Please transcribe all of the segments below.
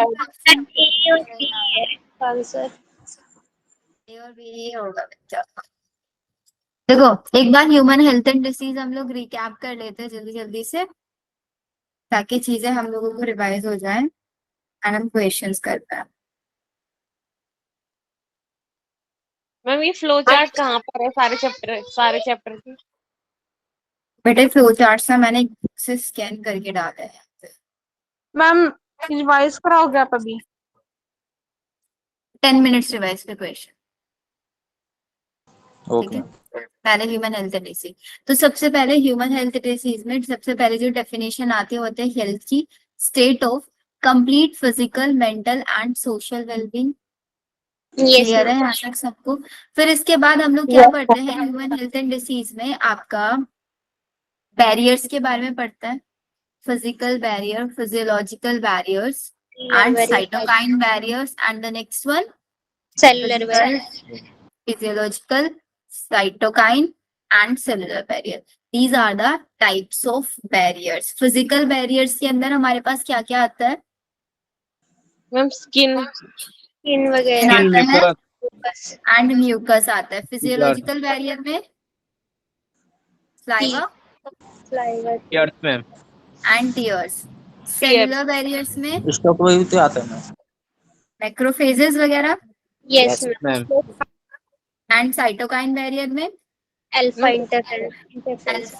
Option A और B है answer. ए और बी ही होगा बच्चा। देखो एक बार ह्यूमन हेल्थ एंड डिसीज हम लोग रिकैप कर लेते हैं जल्दी जल्दी से, ताकि चीजें हम लोगों को रिवाइज हो जाए एंड हम क्वेश्चंस कर पाए। मैम ये फ्लो चार्ट कहाँ पर है सारे चैप्टर की? बेटे फ्लो चार्ट से मैंने से स्कैन करके डाला है। मैम रिवाइज कराओगे आप अभी? 10 मिनट्स रिवाइज पे क्वेश्चन। ठीक ओके है, पहले ह्यूमन हेल्थ डिसीज। तो सबसे पहले ह्यूमन हेल्थ डिसीज में सबसे पहले जो डेफिनेशन आती होते हैं हेल्थ की, state of complete physical mental and social wellbeing. Yes clear है यहाँ तक सबको? फिर इसके बाद हम लोग क्या पढ़ते हैं ह्यूमन हेल्थ एंड डिसीज में, आपका बैरियर्स के बारे में पढ़ता है, physical barrier, physiological barriers and cytokine barriers and the next one cellular barrier. physiological, cytokine and cellular barrier. These are the types of barriers. Physical barriers के अंदर हमारे पास क्या क्या आता है? मैम स्किन वगैरह आता है एंड म्यूकस आता है। फिजियोलॉजिकल बैरियर में saliva and tears. Cellular barriers में स्टॉक वही तो आता है ना, मैक्रोफेजेस वगैरह। Yes ma'am. And cytokine barrier में अल्फा इंटरफेरॉन्स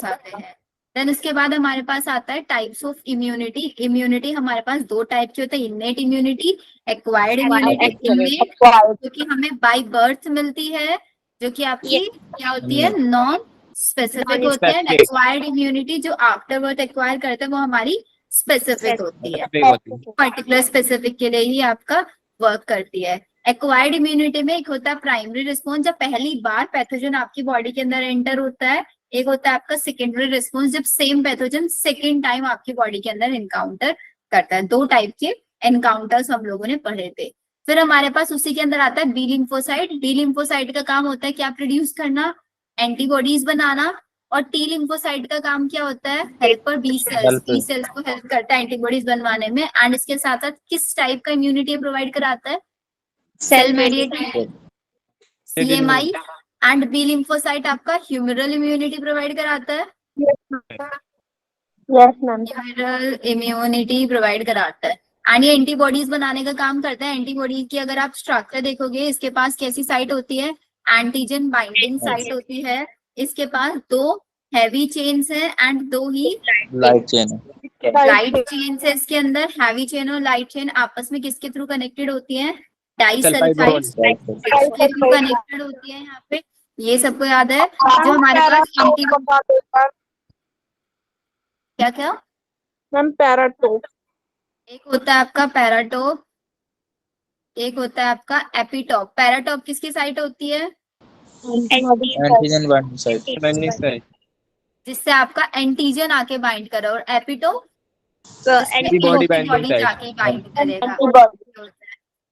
आते हैं। देन उसके बाद हमारे पास आता है टाइप्स ऑफ इम्यूनिटी। इम्यूनिटी हमारे पास दो टाइप की होती है, innate immunity, acquired immunity. Innate जो कि हमें बाय बर्थ मिलती है, जो कि आपकी क्या होती है, नॉन स्पेसिफिक होती है। एक्वायर्ड इम्यूनिटी जो आफ्टर बर्थ एक्वायर करते हैं वो हमारी स्पेसिफिक होती है, पर्टिकुलर स्पेसिफिक के लिए ही आपका वर्क करती है। एक्वायर्ड इम्यूनिटी में एक होता है प्राइमरी रिस्पॉन्स, जब पहली बार पैथोजन आपकी बॉडी के अंदर एंटर होता है। एक होता है आपका सेकेंडरी रिस्पॉन्स, जब सेम पैथोजन सेकेंड टाइम आपकी बॉडी के अंदर एनकाउंटर करता है। दो टाइप के एनकाउंटर्स हम लोगों ने पढ़े थे। फिर हमारे पास उसी के अंदर आता है बी लिम्फोसाइट। बी लिम्फोसाइट का काम होता है क्या, प्रोड्यूस करना, एंटीबॉडीज बनाना। और टी लिम्फोसाइट का काम क्या होता है, helper B cells. B cells को हेल्प करता है एंटीबॉडीज बनवाने में। एंड इसके साथ साथ किस टाइप का इम्यूनिटी प्रोवाइड कराता है, cell mediated CMI. And B lymphocyte आपका ह्यूमरल इम्यूनिटी प्रोवाइड कराता है। Yes ma'am. Humoral immunity provide कराता है एंड ये एंटीबॉडीज बनाने का काम करता है। एंटीबॉडीज की अगर आप स्ट्रक्चर देखोगे, इसके पास कैसी साइट होती है, एंटीजन बाइंडिंग साइट होती है। इसके पास दो हैवी चेन्स है एंड दो ही लाइट चेन है। लाइट चेन है। इसके अंदर हैवी चेन और लाइट चेन आपस में किसके थ्रू कनेक्टेड होती है, डाइसल्फाइड के थ्रू कनेक्टेड होती है। यहाँ पे ये सबको याद है। जो हमारे पास क्या क्या मैम पैराटोप। एक होता है आपका पैराटोप, एक होता है आपका एपिटोप। पैराटोप किसकी साइट होती है, एंटीजन बाइंडिंग साइट, जिससे आपका एंटीजन आके बाइंड करे। और एपिटोप एंटीबॉडी बॉडी जाके बाइंड करेगा।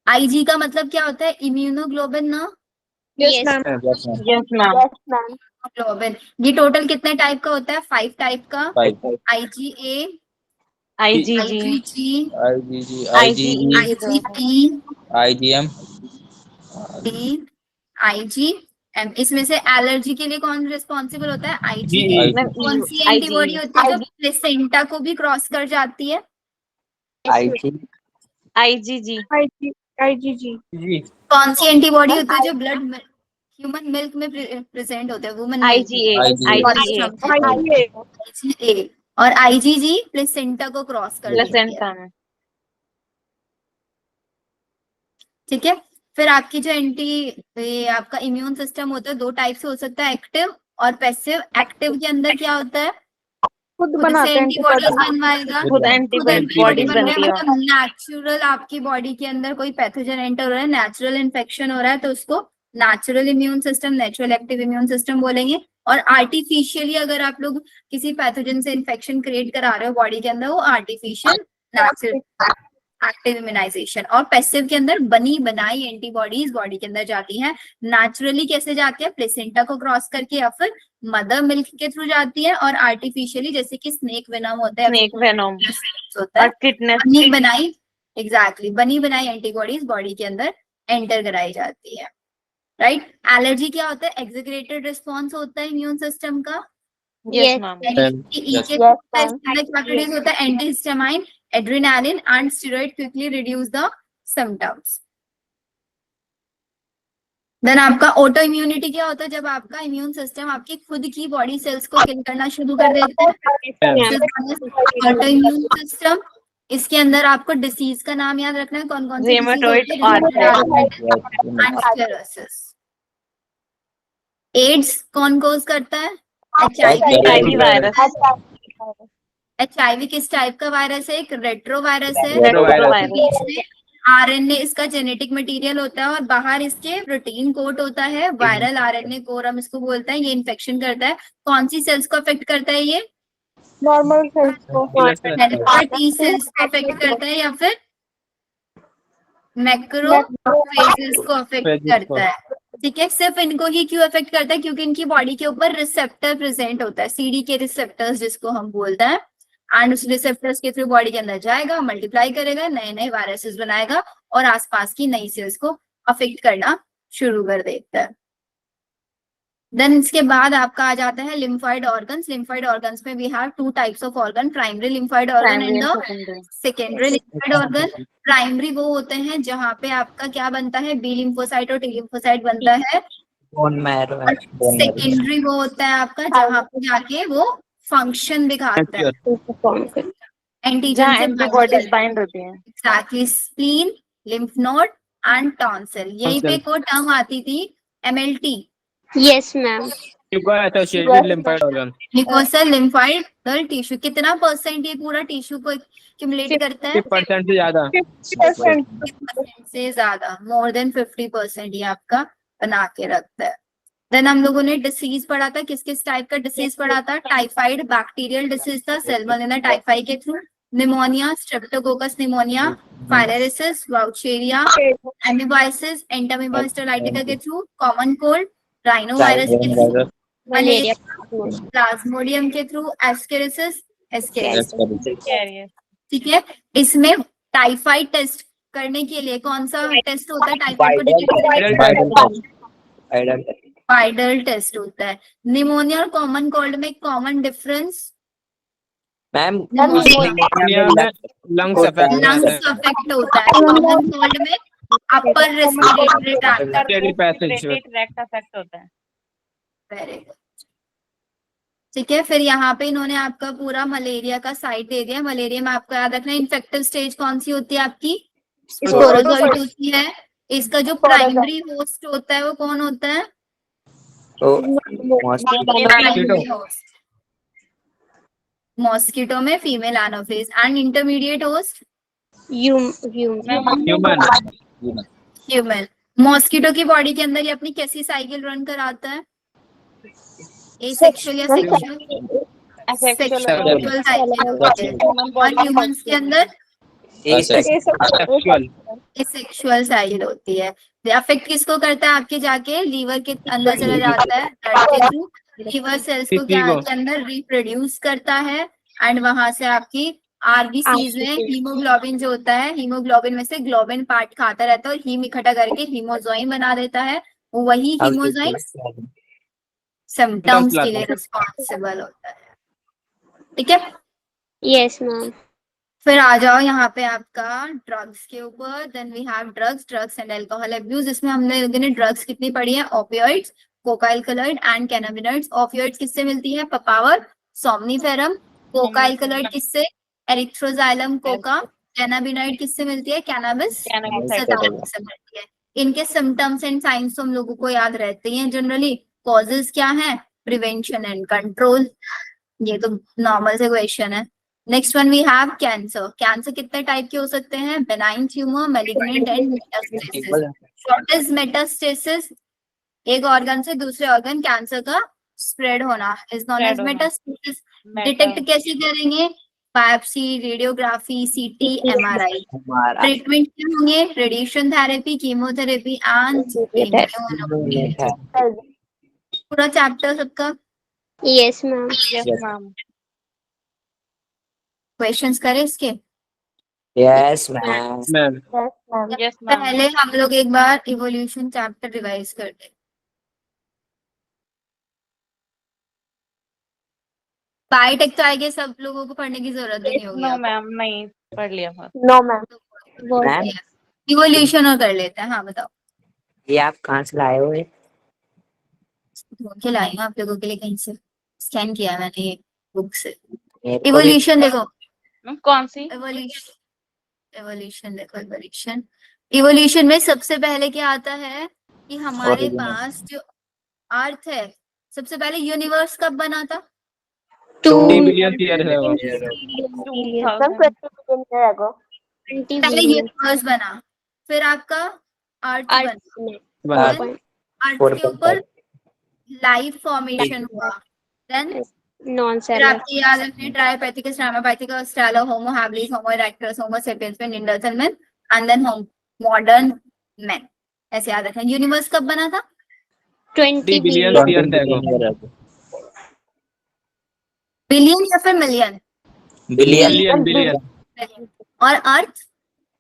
आईजी का मतलब क्या होता है, इम्यूनोग्लोबिन ना। Yes globin. ये टोटल कितने टाइप का होता है, 5 टाइप का। IgA, IgG, IGP, IgM, IgM. इसमें से एलर्जी के लिए कौन रिस्पॉन्सिबल होता है, आईजीए। कौन सी एंटीबॉडी होती है जो प्लेसेंटा को भी क्रॉस कर जाती है, आईजीजी। कौन सी एंटीबॉडी होती है जो ब्लड ह्यूमन मिल्क में प्रेजेंट होता है, वुमन आईजीए। और आईजीजी प्लेसेंटा को क्रॉस कर देती है। ठीक है। फिर आपकी जो ये आपका इम्यून सिस्टम होता है दो टाइप से हो सकता है, एक्टिव और पैसिव। एक्टिव के अंदर क्या होता है, खुद बनाते हैं एंटीबॉडीज बनवाएगा, खुद एंटीबॉडीज बनती है। मतलब नेचुरल आपकी बॉडी के अंदर कोई पैथोजन एंटर हो रहा है, नेचुरल इन्फेक्शन हो रहा है, तो उसको natural immune system, natural active immune system बोलेंगे। और आर्टिफिशियली अगर आप लोग किसी पैथोजन से इन्फेक्शन क्रिएट करा रहे हो बॉडी के अंदर, वो आर्टिफिशियल एक्टिव इम्यूनाइजेशन। और पैसिव के अंदर बनी बनाई एंटीबॉडीज बॉडी के अंदर जाती हैं। नेचुरली कैसे जाती है, प्लेसेंटा को क्रॉस करके या फिर मदर मिल्क के थ्रू जाती है, और आर्टिफिशियली जैसे कि स्नेक वेनम होता है, स्नेक वेनोम होता है, और किडनेस बनी बनाई, एग्जैक्टली बनी बनाई एंटीबॉडीज बॉडी के अंदर एंटर कराई जाती है, राइट। एलर्जी क्या होता है, एग्जीक्यूटेड रिस्पॉन्स होता है इम्यून सिस्टम का। Yes ma'am Yes, ma'am. होता है antihistamine, adrenaline and steroid quickly reduce the symptoms. Then आपका ऑटो इम्यूनिटी क्या होता है, जब आपका इम्यून सिस्टम आपकी खुद की बॉडी सेल्स को किल करना शुरू कर देता है। ऑटो इम्यून सिस्टम, इसके अंदर आपको डिसीज का नाम याद रखना है, कौन कौन सी Rheumatoid डिसीज। एड्स कौन कोज करता है, HIV वायरस HIV किस टाइप का वायरस है, एक रेट्रो वायरस है। रेट्रोवायरस आरएनए इसका जेनेटिक मटेरियल होता है और बाहर इसके प्रोटीन कोट होता है, वायरल आरएनए कोर हम इसको बोलते हैं। ये इन्फेक्शन करता है, कौन सी सेल्स को अफेक्ट करता है, ये Normal cells को हेल्पर टी सेल्स को अफेक्ट करता है या फिर मैक्रोफेजेस को अफेक्ट करता है, ठीक है। सिर्फ इनको ही क्यों अफेक्ट करता है, क्योंकि इनकी बॉडी के ऊपर रिसेप्टर प्रेजेंट होता है, सीडी के रिसेप्टर्स जिसको हम बोलते हैं, एंड उस रिसेप्टर्स के थ्रू बॉडी के अंदर जाएगा, मल्टीप्लाई करेगा, नए नए वायरसेस बनाएगा और आसपास की नई सेल्स को अफेक्ट करना शुरू कर देता है। देन इसके बाद आपका आ जाता है लिम्फॉइड ऑर्गन्स। लिम्फॉइड ऑर्गन्स में we have two types of organ, primary lymphoid organ and secondary lymphoid organ. Primary वो होते हैं जहाँ पे आपका क्या बनता है, बी लिम्फोसाइट और टी लिम्फोसाइट बनता है। बोन मैरो सेकेंडरी वो होता है आपका जहाँ पे जाके वो फंक्शन दिखाता है, एंटीजन जहाँ से एंटीबॉडीज बाइंड होती हैं। Exactly, spleen, lymph node and tonsil. यही पे को टर्म आती थी MLT, Yes, ma'am. associated lymphoid organ. Mucosal lymphoid tissue. कितना परसेंट ये पूरा टिश्यू को एक्यूमुलेट करता है, 50% से ज्यादा 50%. 50% से ज्यादा, मोर देन 50% ये आपका बना के रखता है। देन हम लोगों ने डिसीज पढ़ा था, किस किस टाइप का डिसीज पढ़ा था, टाइफाइड बैक्टीरियल डिसीज था, सैल्मोनेला टाइफाई के through, pneumonia, streptococcus pneumonia, filariasis, wuchereria, amoebiasis, entamoeba histolytica के through, common cold, rhinovirus के थ्रू, मलेरिया, प्लाज्मोडियम के थ्रू, एस्केरिसिस, कैरियर ठीक है। इसमें टाइफाइड टेस्ट करने के लिए कौन सा टेस्ट होता है, टाइफाइड को डिटेक्ट करने के लिए वाइडल टेस्ट होता है। निमोनिया और कॉमन कोल्ड में कॉमन डिफरेंस, मैम निमोनिया में लंग्स लंग्स अफेक्ट होता है, कॉमन कोल्ड में upper respiratory tract tract affect होता है। वेरी गुड, ठीक है। फिर यहाँ पे इन्होंने आपका पूरा मलेरिया का साइट दे दिया। मलेरिया में आपको याद रखना है इन्फेक्टिव स्टेज कौन सी होती है आपकी, स्पोरोजोइट होती है। इसका जो प्राइमरी होस्ट होता है वो कौन होता है, मॉस्किटो में female anopheles, and intermediate host human. Mosquito की बॉडी के अंदर ये अपनी कैसी साइकिल रन कराता है, एसेक्सुअल या सेक्सुअल साइकिल, और ह्यूमंस के अंदर सेक्सुअल साइकिल होती है। अफेक्ट किसको करता है, आपके जाके लीवर के अंदर चला जाता है, ब्लड के थ्रू लीवर सेल्स को क्या के अंदर रिप्रोड्यूस करता है, एंड वहां से आपकी आरबीसीज में हीमोग्लोबिन जो होता है, हीमोग्लोबिन में से ग्लोबिन पार्ट खाता रहता है और हीम इकट्ठा करके हीमोजोइन बना देता है। वही हीमोजोइन सिम्टम्स के लिए रिस्पॉन्सिबल होता है, ठीक है। Yes, ma'am. फिर आ जाओ यहाँ पे आपका ड्रग्स के ऊपर। Then we have drugs and alcohol abuse. इसमें हमने ड्रग्स कितनी पढ़ी है, ओपियोइड्स, कोकाइल कलर्ड एंड कैनाबिनॉइड्स। ओपियोइड्स किससे मिलती है, पपावर, सोमनीफेरम। कोकाइल कलर्ड किससे, एरिथ्रोजाइलम कोका। कैनाबिनॉइड किससे मिलती है, कैनाबिस सैटिवा से मिलती है। इनके सिम्टम्स एंड साइंस हम लोगों को याद रहते हैं जनरली। कॉजेज क्या है, प्रिवेंशन एंड कंट्रोल, ये तो नॉर्मल से क्वेश्चन है। Next one we have cancer. Cancer कितने टाइप के हो सकते हैं, benign tumour, malignant and metastasis. What is metastasis, एक ऑर्गन से दूसरे ऑर्गन कैंसर का स्प्रेड होना is known as metastasis. Detect कैसे करेंगे, बायोप्सी, रेडियोग्राफी, सीटी, एमआरआई। हमारा ट्रीटमेंट क्या होंगे? Radiation therapy, chemotherapy and immunotherapy. पूरा चैप्टर सबका Yes, ma'am. Yes, Yes. ma'am. Questions करें इसके? Yes ma'am ma'am Yes, ma'am. Yes, ma'am. पहले हम लोग एक बार इवोल्यूशन चैप्टर रिवाइज करते हैं। बायोटेक तो आएगा, सब लोगों को पढ़ने की जरूरत भी नहीं होगी। No, ma'am. नहीं पढ़ लिया था। No, ma'am. मैम इवोल्यूशन और कर लेते हैं। हाँ बताओ। ये आप कहाँ से लाए हुए? ढूंढ के लाई हूँ आप लोगों के लिए, कहीं से स्कैन किया मैंने ये बुक से। मेरे को भी इवोल्यूशन देखो, मैम कौन सी? एवोल्यूशन, एवोल्यूशन देखो, एवोल्यूशन। इवोल्यूशन में सबसे पहले क्या आता है कि हमारे Origin. पास जो अर्थ है, सबसे पहले यूनिवर्स कब बना था? 2 2 billion years ago. billion. Ma'am, 2000. 20 billion years ago. 20 पहले billion. यूनिवर्स बना, फिर आपका अर्थ Earth बना, ने बना। Then अर्थ के ऊपर लाइफ फॉर्मेशन हुआ, देन non फिर cellular. आपकी याद रखनी ट्राइपैथिकस, ट्रामापैथिकस, स्टालो, homo habilis, homo erectus, homo sapiens में neanderthal man and then homo modern man. ऐसे याद रखना। यूनिवर्स कब बना था? 20 3 billion billion. years ago. Billion या फिर मिलियन? Billion Billion. और अर्थ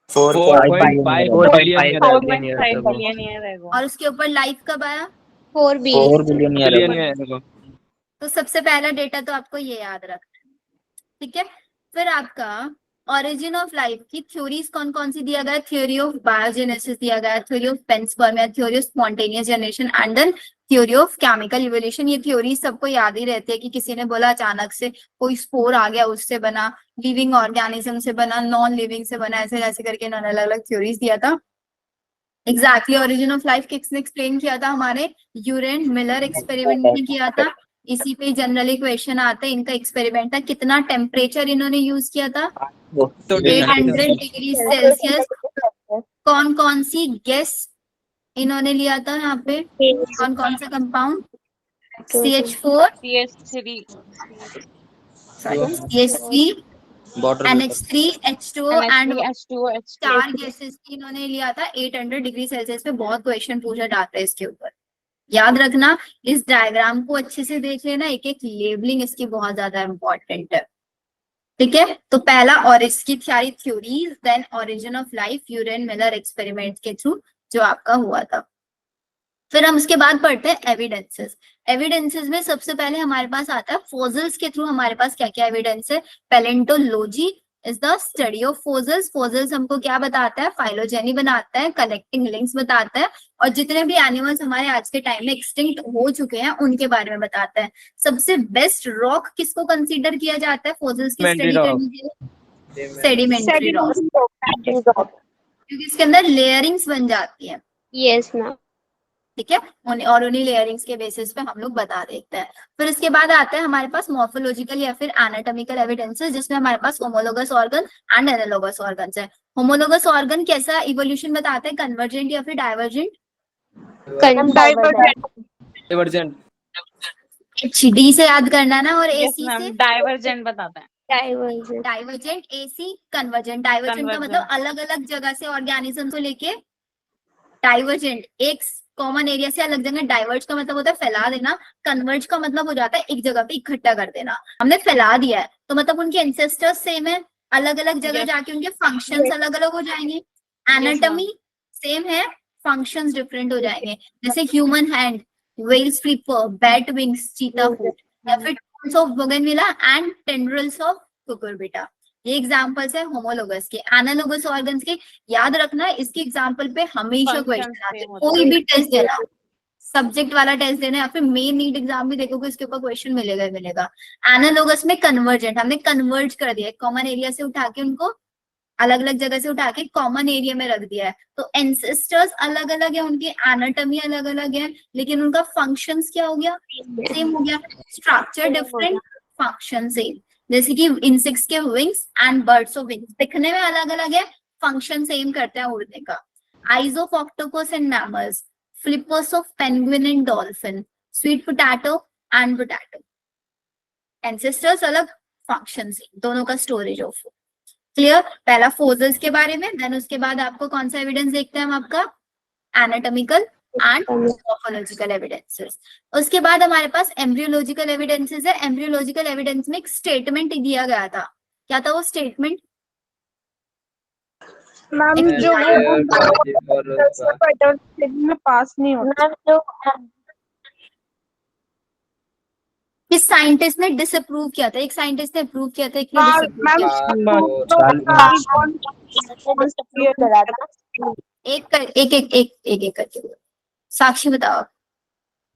4.5 billion years ago. 4.5 billion year ago. और उसके ऊपर लाइफ कब आया? 4 billion. Billion years ago. तो सबसे पहला डेटा तो आपको ये याद रखना है, ठीक है। फिर आपका ओरिजिन ऑफ लाइफ की थ्योरीज कौन कौन सी दिया गया? थ्योरी ऑफ बायोजेनेसिस दिया गया, theory of panspermia, theory of spontaneous generation and then theory of chemical evolution. ये थ्योरी सबको याद ही रहती है कि किसी ने बोला अचानक से कोई स्पोर आ गया, उससे बना, लिविंग ऑर्गेनिज्म से बना, नॉन लिविंग से बना, ऐसे ऐसे करके इन्होंने अलग अलग थ्योरीज दिया था। एग्जैक्टली ओरिजिन ऑफ लाइफ किसने एक्सप्लेन किया था? हमारे यूरेन मिलर एक्सपेरिमेंट ने किया था। इसी पे जनरली क्वेश्चन आते हैं, इनका एक्सपेरिमेंट था, कितना टेम्परेचर इन्होंने यूज किया था? 800 डिग्री सेल्सियस। कौन कौन सी गैस इन्होंने लिया था यहाँ पे? कौन कौन सा compound? CH4, CH3. CH3, NH3, H2O and H2O. चार गैसेस की इन्होंने लिया था 800 डिग्री सेल्सियस पे। बहुत क्वेश्चन पूछा जाता है इसके ऊपर, याद रखना। इस डायग्राम को अच्छे से देख लेना, एक एक लेबलिंग इसकी बहुत ज्यादा इंपॉर्टेंट है, ठीक है। तो पहला और इसकी सारी theories, then origin of life Urey Miller experiment के थ्रू जो आपका हुआ था। फिर हम उसके बाद पढ़ते हैं एविडेंसेस। एविडेंसेस में सबसे पहले हमारे पास आता है फॉसिल्स के थ्रू हमारे पास क्या क्या एविडेंस है। Palaeontology is the study of fossils. Fossils हमको क्या बताता है? फाइलोजेनी बनाता है, कलेक्टिंग लिंक्स बताता है, और जितने भी एनिमल्स हमारे आज के टाइम में एक्सटिंक्ट हो चुके हैं उनके बारे में बताता है। सबसे बेस्ट रॉक किसको कंसीडर किया जाता है फॉसिल्स की स्टडी करने के लिए? सेडिमेंट्री रॉक, क्योंकि इसके अंदर लेयरिंग्स बन जाती है, Yes, ma'am. ठीक है। और उन्हीं लेयरिंग्स के बेसिस पे हम लोग बता देते हैं। फिर इसके बाद आता है हमारे पास मॉर्फोलॉजिकल या फिर एनाटॉमिकल एविडेंसेस, जिसमें हमारे पास homologous organ and analogous organs है। होमोलोगस ऑर्गन कैसा इवोल्यूशन बताता है? कन्वर्जेंट या फिर डाइवर्जेंट? Divergent. HD से याद करना ना, और Yes, AC ma'am. से Divergent बताता है. Divergent. Divergent, AC convergent. Divergent का मतलब अलग अलग जगह से ऑर्गेनिज्म को लेके, डाइवर्जेंट एक कॉमन एरिया से अलग जगह। डाइवर्ज का मतलब होता है फैला देना, कन्वर्ज का मतलब हो जाता है एक जगह पे इकट्ठा कर देना। हमने फैला दिया है तो मतलब उनके एंसेस्टर्स सेम है, अलग अलग जगह Yes. जाके उनके फंक्शंस अलग अलग हो जाएंगे। एनाटॉमी सेम है, फंक्शंस डिफरेंट हो जाएंगे। जैसे human hand, whales flipper, bat wings, चीता हुड, या फिर turns of bougainvillea and tendrils of Cucurbita. ये एग्जांपल्स है होमोलोगस के। एनालोगस ऑर्गन्स के याद रखना, इसके एग्जांपल पे हमेशा Functions क्वेश्चन आते हैं। same होते कोई भी टेस्ट देना, सब्जेक्ट वाला टेस्ट देना या फिर मेन नीट एग्जाम भी देखोगे, इसके ऊपर क्वेश्चन मिलेगा ही मिलेगा। एनालोगस में कन्वर्जेंट, हमने कन्वर्ज कर दिया, कॉमन एरिया से उठा के उनको अलग अलग जगह से उठा के कॉमन एरिया में रख दिया है। तो एंसेस्टर्स अलग अलग है, उनकी एनाटॉमी अलग अलग है, लेकिन उनका फंक्शंस क्या हो गया? सेम हो गया। Structure different, function same. जैसे कि इंसेक्ट्स के wings and birds of wings दिखने में अलग अलग है, फंक्शन सेम करते हैं उड़ने का। Eyes of octopus and mammals, flippers of penguin and dolphin, sweet potato and potato. Ancestors अलग, फंक्शन दोनों का स्टोरेज ऑफ। क्लियर? पहला फोसल्स के बारे में, देन उसके बाद आपको कौन सा एविडेंस देखते हैं हम आपका एनाटॉमिकल एंड मॉर्फोलॉजिकल एविडेंसेस। उसके बाद हमारे पास एम्ब्रियोलॉजिकल एविडेंसेस है। एम्ब्रियोलॉजिकल एविडेंस में एक स्टेटमेंट दिया गया था, क्या था वो स्टेटमेंट? मैम जो पैटर्न में पास नहीं होता। किस साइंटिस्ट ने डिसअप्रूव किया था? एक साइंटिस्ट ने अप्रूव किया था, एक ने डिसअप्रूव मैम किया था। एक करके बोलो। साक्षी बताओ।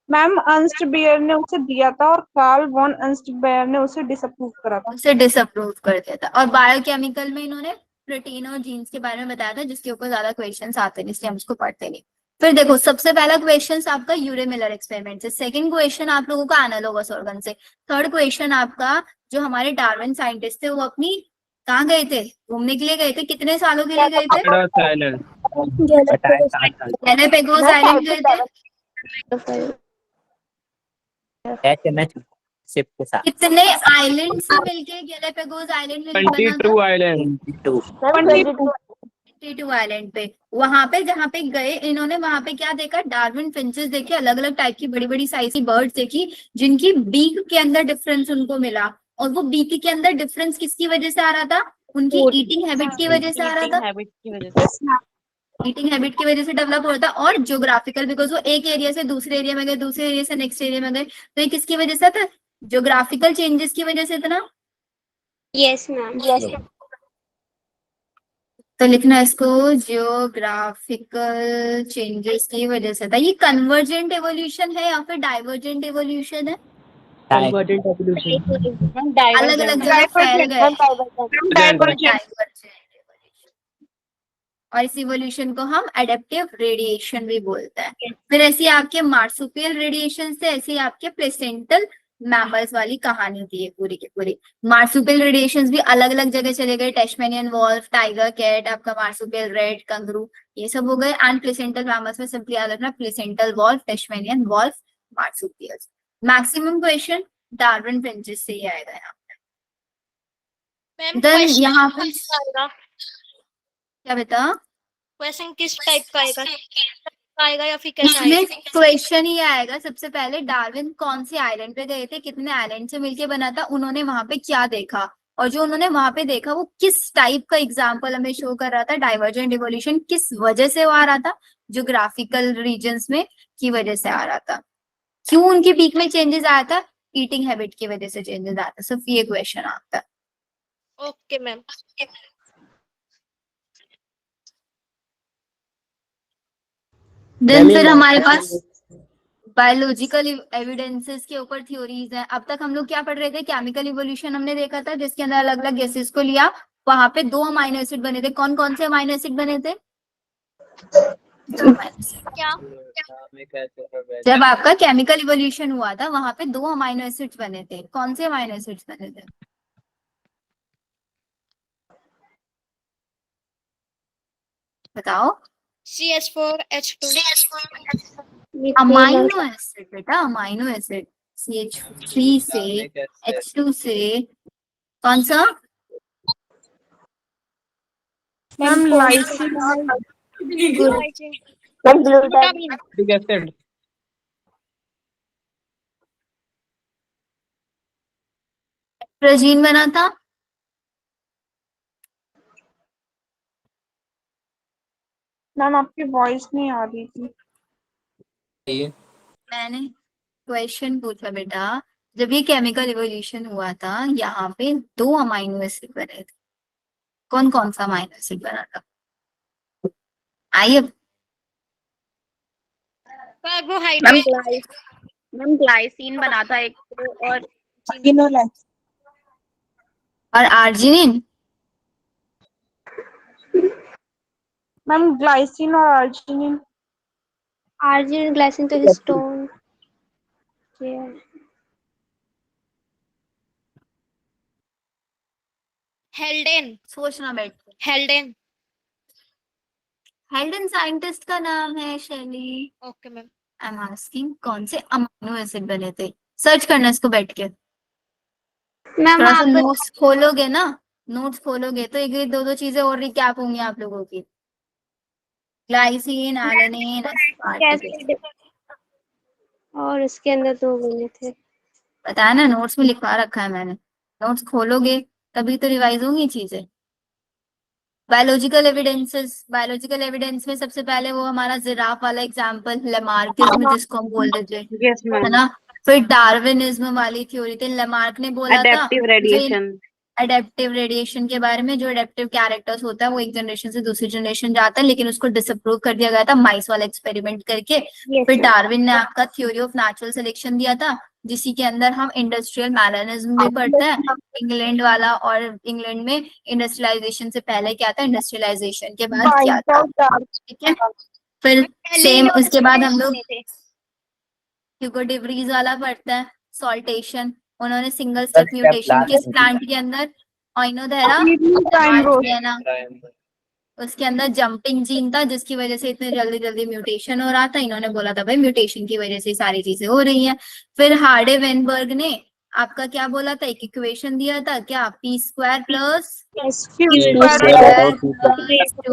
मैम अर्नस्ट बेयर ने उसे दिया था और कार्ल वॉन अर्नस्ट बेयर ने उसे डिसअप्रूव करा था। उसे डिसअप्रूव कर दिया था। और बायोकेमिकल में इन्होंने प्रोटीन और जीन्स के बारे में बताया था, जिसके ऊपर ज्यादा क्वेश्चंस आते नहीं, इसलिए हम उसको पढ़ते नहीं। फिर देखो, सबसे पहला क्वेश्चन आपका यूरे मिलर एक्सपेरिमेंट से, सेकंड क्वेश्चन आप लोगों का एनालॉगस ऑर्गन से, थर्ड क्वेश्चन आपका जो हमारे डार्विन साइंटिस्ट थे वो अपनी कहाँ गए थे, घूमने के लिए गए थे, कितने सालों के लिए गए थे? गैलापागोस आइलैंड गए थे। HMS शिप के साथ कितने आइलैंड से मिलके गैलापागोस आइलैंड में बना था? 22 आइलैंड 22 आइलैंड पे। वहां पे जहाँ पे गए इन्होंने, वहां पे क्या देखा? डार्विन फिंचेस देखे, अलग अलग टाइप की बड़ी बड़ी साइज की बर्ड्स देखी, जिनकी बीक के अंदर डिफरेंस उनको मिला। और वो बीक के अंदर डिफरेंस किसकी वजह से आ रहा था? उनकी ईटिंग हैबिट की वजह से आ रहा था। हैबिट की वजह से। ईटिंग हैबिट की वजह से डेवलप हो रहा था। और ज्योग्राफिकल, बिकॉज वो एक एरिया से दूसरे एरिया में गए, दूसरे एरिया से नेक्स्ट एरिया में गए, तो ये किसकी वजह से था? ज्योग्राफिकल चेंजेस की वजह से था ना। Yes ma'am. यस। तो लिखना इसको, जियोग्राफिकल चेंजेस की वजह से था। ये कन्वर्जेंट एवोल्यूशन है या फिर डाइवर्जेंट एवोल्यूशन है? Converted evolution. अलग अलग जगह फैल गए। और इस इवोल्यूशन को हम एडेप्टिव रेडिएशन भी बोलते हैं। फिर ऐसी आपके मार्सुपियल रेडिएशन से ऐसी आपके प्लेसेंटल मैमल्स वाली कहानी थी ये पूरी की पूरी। मार्सुपियल रेडिएशंस भी अलग अलग जगह चले गए, टेस्मेनियन वॉल्फ, टाइगर कैट, आपका मार्सुपियल रेड, कंगरू, ये सब हो गए। एंड प्लेसेंटल मैमल्स में सिंपली याद रखना, placental wolf, Tasmanian wolf, marsupial. Maximum question Darwin finches से ही आएगा यहाँ पे। देन यहाँ पे क्या बेटा? क्वेश्चन किस टाइप का आएगा या फिर कैसा आएगा? इसमें क्वेश्चन ही आएगा सबसे पहले, डार्विन कौन से आइलैंड पे गए थे, कितने आइलैंड से मिलके बना था, उन्होंने वहां पे क्या देखा, और जो उन्होंने वहां पे देखा वो किस टाइप का एग्जाम्पल हमें शो कर रहा था। डाइवर्जेंट इवोल्यूशन किस वजह से आ रहा था? ज्योग्राफिकल रीजन्स में की वजह से आ रहा था। क्यों उनके पीक में चेंजेस आया था? ईटिंग हैबिट की वजह से चेंजेस आया था। सिर्फ ये क्वेश्चन आता है। Okay ma'am. देन फिर हमारे पास बायोलॉजिकल एविडेंसेस के ऊपर थ्योरीज हैं। अब तक हम लोग क्या पढ़ रहे थे? केमिकल इवोल्यूशन हमने देखा था, जिसके अंदर अलग अलग गैसेस को लिया, वहां पे 2 अमाइनो एसिड बने थे। कौन कौन से अमाइनो एसिड बने थे? क्या? जब आपका केमिकल इवोल्यूशन हुआ था वहां पे 2 अमाइनो एसिड्स बने थे। कौन से अमाइनो एसिड्स बने थे? बताओ। CH4H2। अमाइनो एसिड बेटा, अमाइनो एसिड। CH3 से, H2 से, कौन सा? Ma'am lysine glutamic acid. Protein बना था। मैम आपकी वॉइस नहीं आ रही थी। मैंने क्वेश्चन पूछा बेटा, जब ये केमिकल इवोल्यूशन हुआ था यहाँ पे 2 अमाइनो एसिड बने थे। कौन कौन सा अमाइनो एसिड बना था? आइए। कार्बोहाइड्रेट। मैम ग्लाइसिन बना था एक तो, और आर्जिनिन। मैम ग्लाइसिन और आर्जिनिन। आर्जिनिन ग्लाइसिन तो हिस्टोन। हेल्डेन। सोचना बैठ के। हेल्डेन। हेल्डन साइंटिस्ट का नाम है शैली। Okay ma'am. I am asking कौन से अमाइनो एसिड बने थे। सर्च करना इसको बैठ के। मैम थोड़ा सा आप नोट्स खोलोगे ना, नोट्स खोलोगे तो एक दो चीजें और रिकैप होंगी आप लोगों की। Glycine, alanine, aspartic acid. कैसे और इसके अंदर दो बने थे। बताया ना, नोट्स में लिखवा रखा है मैंने। नोट्स खोलोगे तभी तो रिवाइज होंगी चीजें। बायोलॉजिकल एविडेंसेस, बायोलॉजिकल एविडेंस में सबसे पहले वो हमारा जिराफ वाला एग्जांपल, लेमार्किज्म जिसको हम बोल रहे थे, यस है मैम। ना। फिर डार्विनिज्म वाली थ्योरी थी, लेमार्क ने बोला था अडेप्टिव जो रेडिएशन। अडेप्टिव रेडिएशन के बारे में, जो अडेप्टिव कैरेक्टर्स होता है वो एक जनरेशन से दूसरी जनरेशन जाता है, लेकिन उसको डिसअप्रूव कर दिया गया था माइस वाला एक्सपेरिमेंट करके। यस फिर मैम। डार्विन ने आपका थ्योरी ऑफ नेचुरल सिलेक्शन दिया था, जिसी के अंदर हम इंडस्ट्रियल मैनरिज्म भी पढ़ते हैं, इंग्लैंड वाला। और इंग्लैंड में इंडस्ट्रियलाइजेशन से पहले क्या था, इंडस्ट्रियलाइजेशन के बाद क्या था, ठीक है। फिर पहले ही सेम और उसके बाद हम लोग बने थे। ह्यूगो डिवरीज वाला पढ़ते हैं, सॉल्टेशन। उन्होंने single First step step mutation last किस step. प्लांट के अंदर, ऑइनोधेरा टाइम रोज लेना, उसके अंदर जंपिंग जीन था जिसकी वजह से इतने जल्दी जल्दी म्यूटेशन हो रहा था। इन्होंने बोला था भाई म्यूटेशन की वजह से सारी चीजें हो रही हैं। फिर हार्डे वेनबर्ग ने आपका क्या बोला था, एक इक्वेशन दिया था क्या, P square plus yes Q Q square square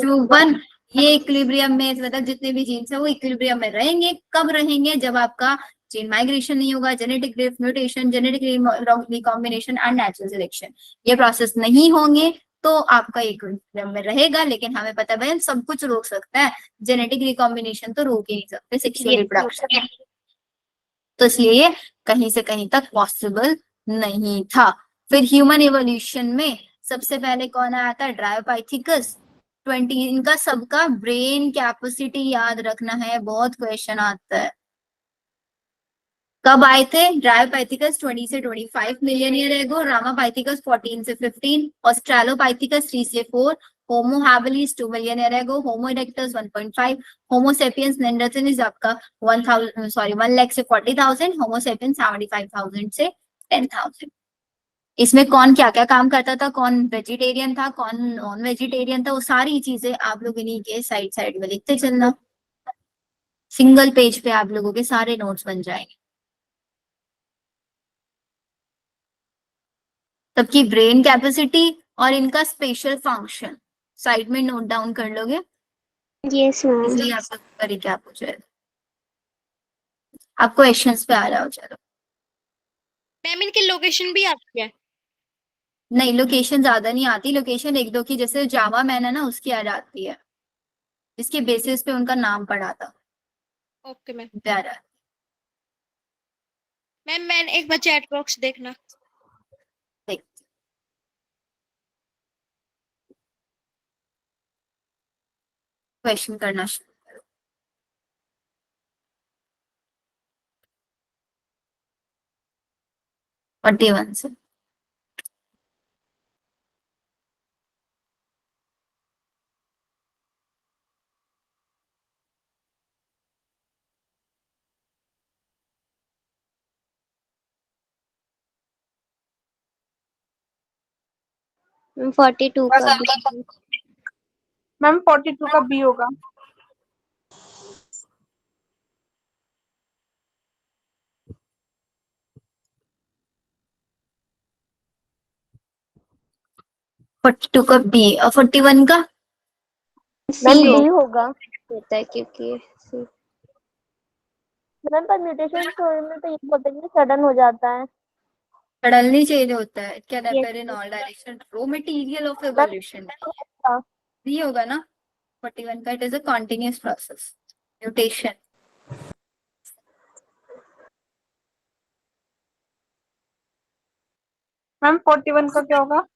to 1। ये इक्विलिब्रियम में, मतलब जितने भी जीन्स है वो इक्विलिब्रियम में रहेंगे। कब रहेंगे, जब आपका जीन माइग्रेशन नहीं होगा, genetic drift, mutation, genetic recombination and natural selection, ये प्रोसेस नहीं होंगे तो आपका इक्विलिब्रियम में रहेगा। लेकिन हमें पता है भाई हम सब कुछ रोक सकते हैं, जेनेटिक रिकॉम्बिनेशन तो रोक ही नहीं सकते, सेक्सुअल रिप्रोडक्शन। तो इसलिए ये कहीं से कहीं तक पॉसिबल नहीं था। फिर ह्यूमन इवोल्यूशन में सबसे पहले कौन आया था, ड्रायोपाइथिकस। 20, इनका सबका ब्रेन कैपेसिटी याद रखना है, बहुत क्वेश्चन आता है। कब आए थे ड्रायोपाइथिकस, 20 से 25 मिलियन ईयर एगो, रामापाइथिकस 14 से 15, ऑस्ट्रेलोपाइथिकस 3 से 4, Homo habilis 2 million year ago, होमो इरेक्टस 1.5, होमो सेपियंस नेंडरथलिस आपका 1 लाख से 40,000, होमो सेपियंस 75,000 से 10,000। इसमें कौन क्या क्या काम करता था, कौन वेजिटेरियन था, कौन नॉन वेजिटेरियन था, वो सारी चीजें आप लोग इन्हीं के साइड साइड में लिखते चलना। सिंगल पेज पे आप लोगों के सारे नोट्स बन जाएंगे। सबकी ब्रेन कैपेसिटी और इनका स्पेशल फंक्शन साइड में नोट डाउन कर लोगे, यस मैम। इसलिए आप सबका रिकैप हो जाएगा। आप क्वेश्चंस पे आ जाओ चलो। मैम इनकी लोकेशन भी आती है। नहीं, लोकेशन ज्यादा नहीं आती, लोकेशन एक दो की, जैसे जावा मैन है ना उसकी आ जाती है, जिसके बेसिस पे उनका नाम पड़ा था, ओके मैम। प्यारा। मैम मैंने एक बार चैट बॉक्स देखना। देख क्वेश्चन करना शुरू। 41 से। मैम 42 का मैम 42 का बी होगा। फोर्टी टू का बी और 41 का सी होगा होता है क्योंकि सी। मैम पर म्यूटेशन स्टोरी में तो ये बोलते हैं कि सडन हो जाता है। सडनली चेंज होता है, can Yes. Upper in all direction, raw material of ma'am evolution. B होगा ना 41 का, it is a continuous process mutation. Ma'am 41 का क्या होगा?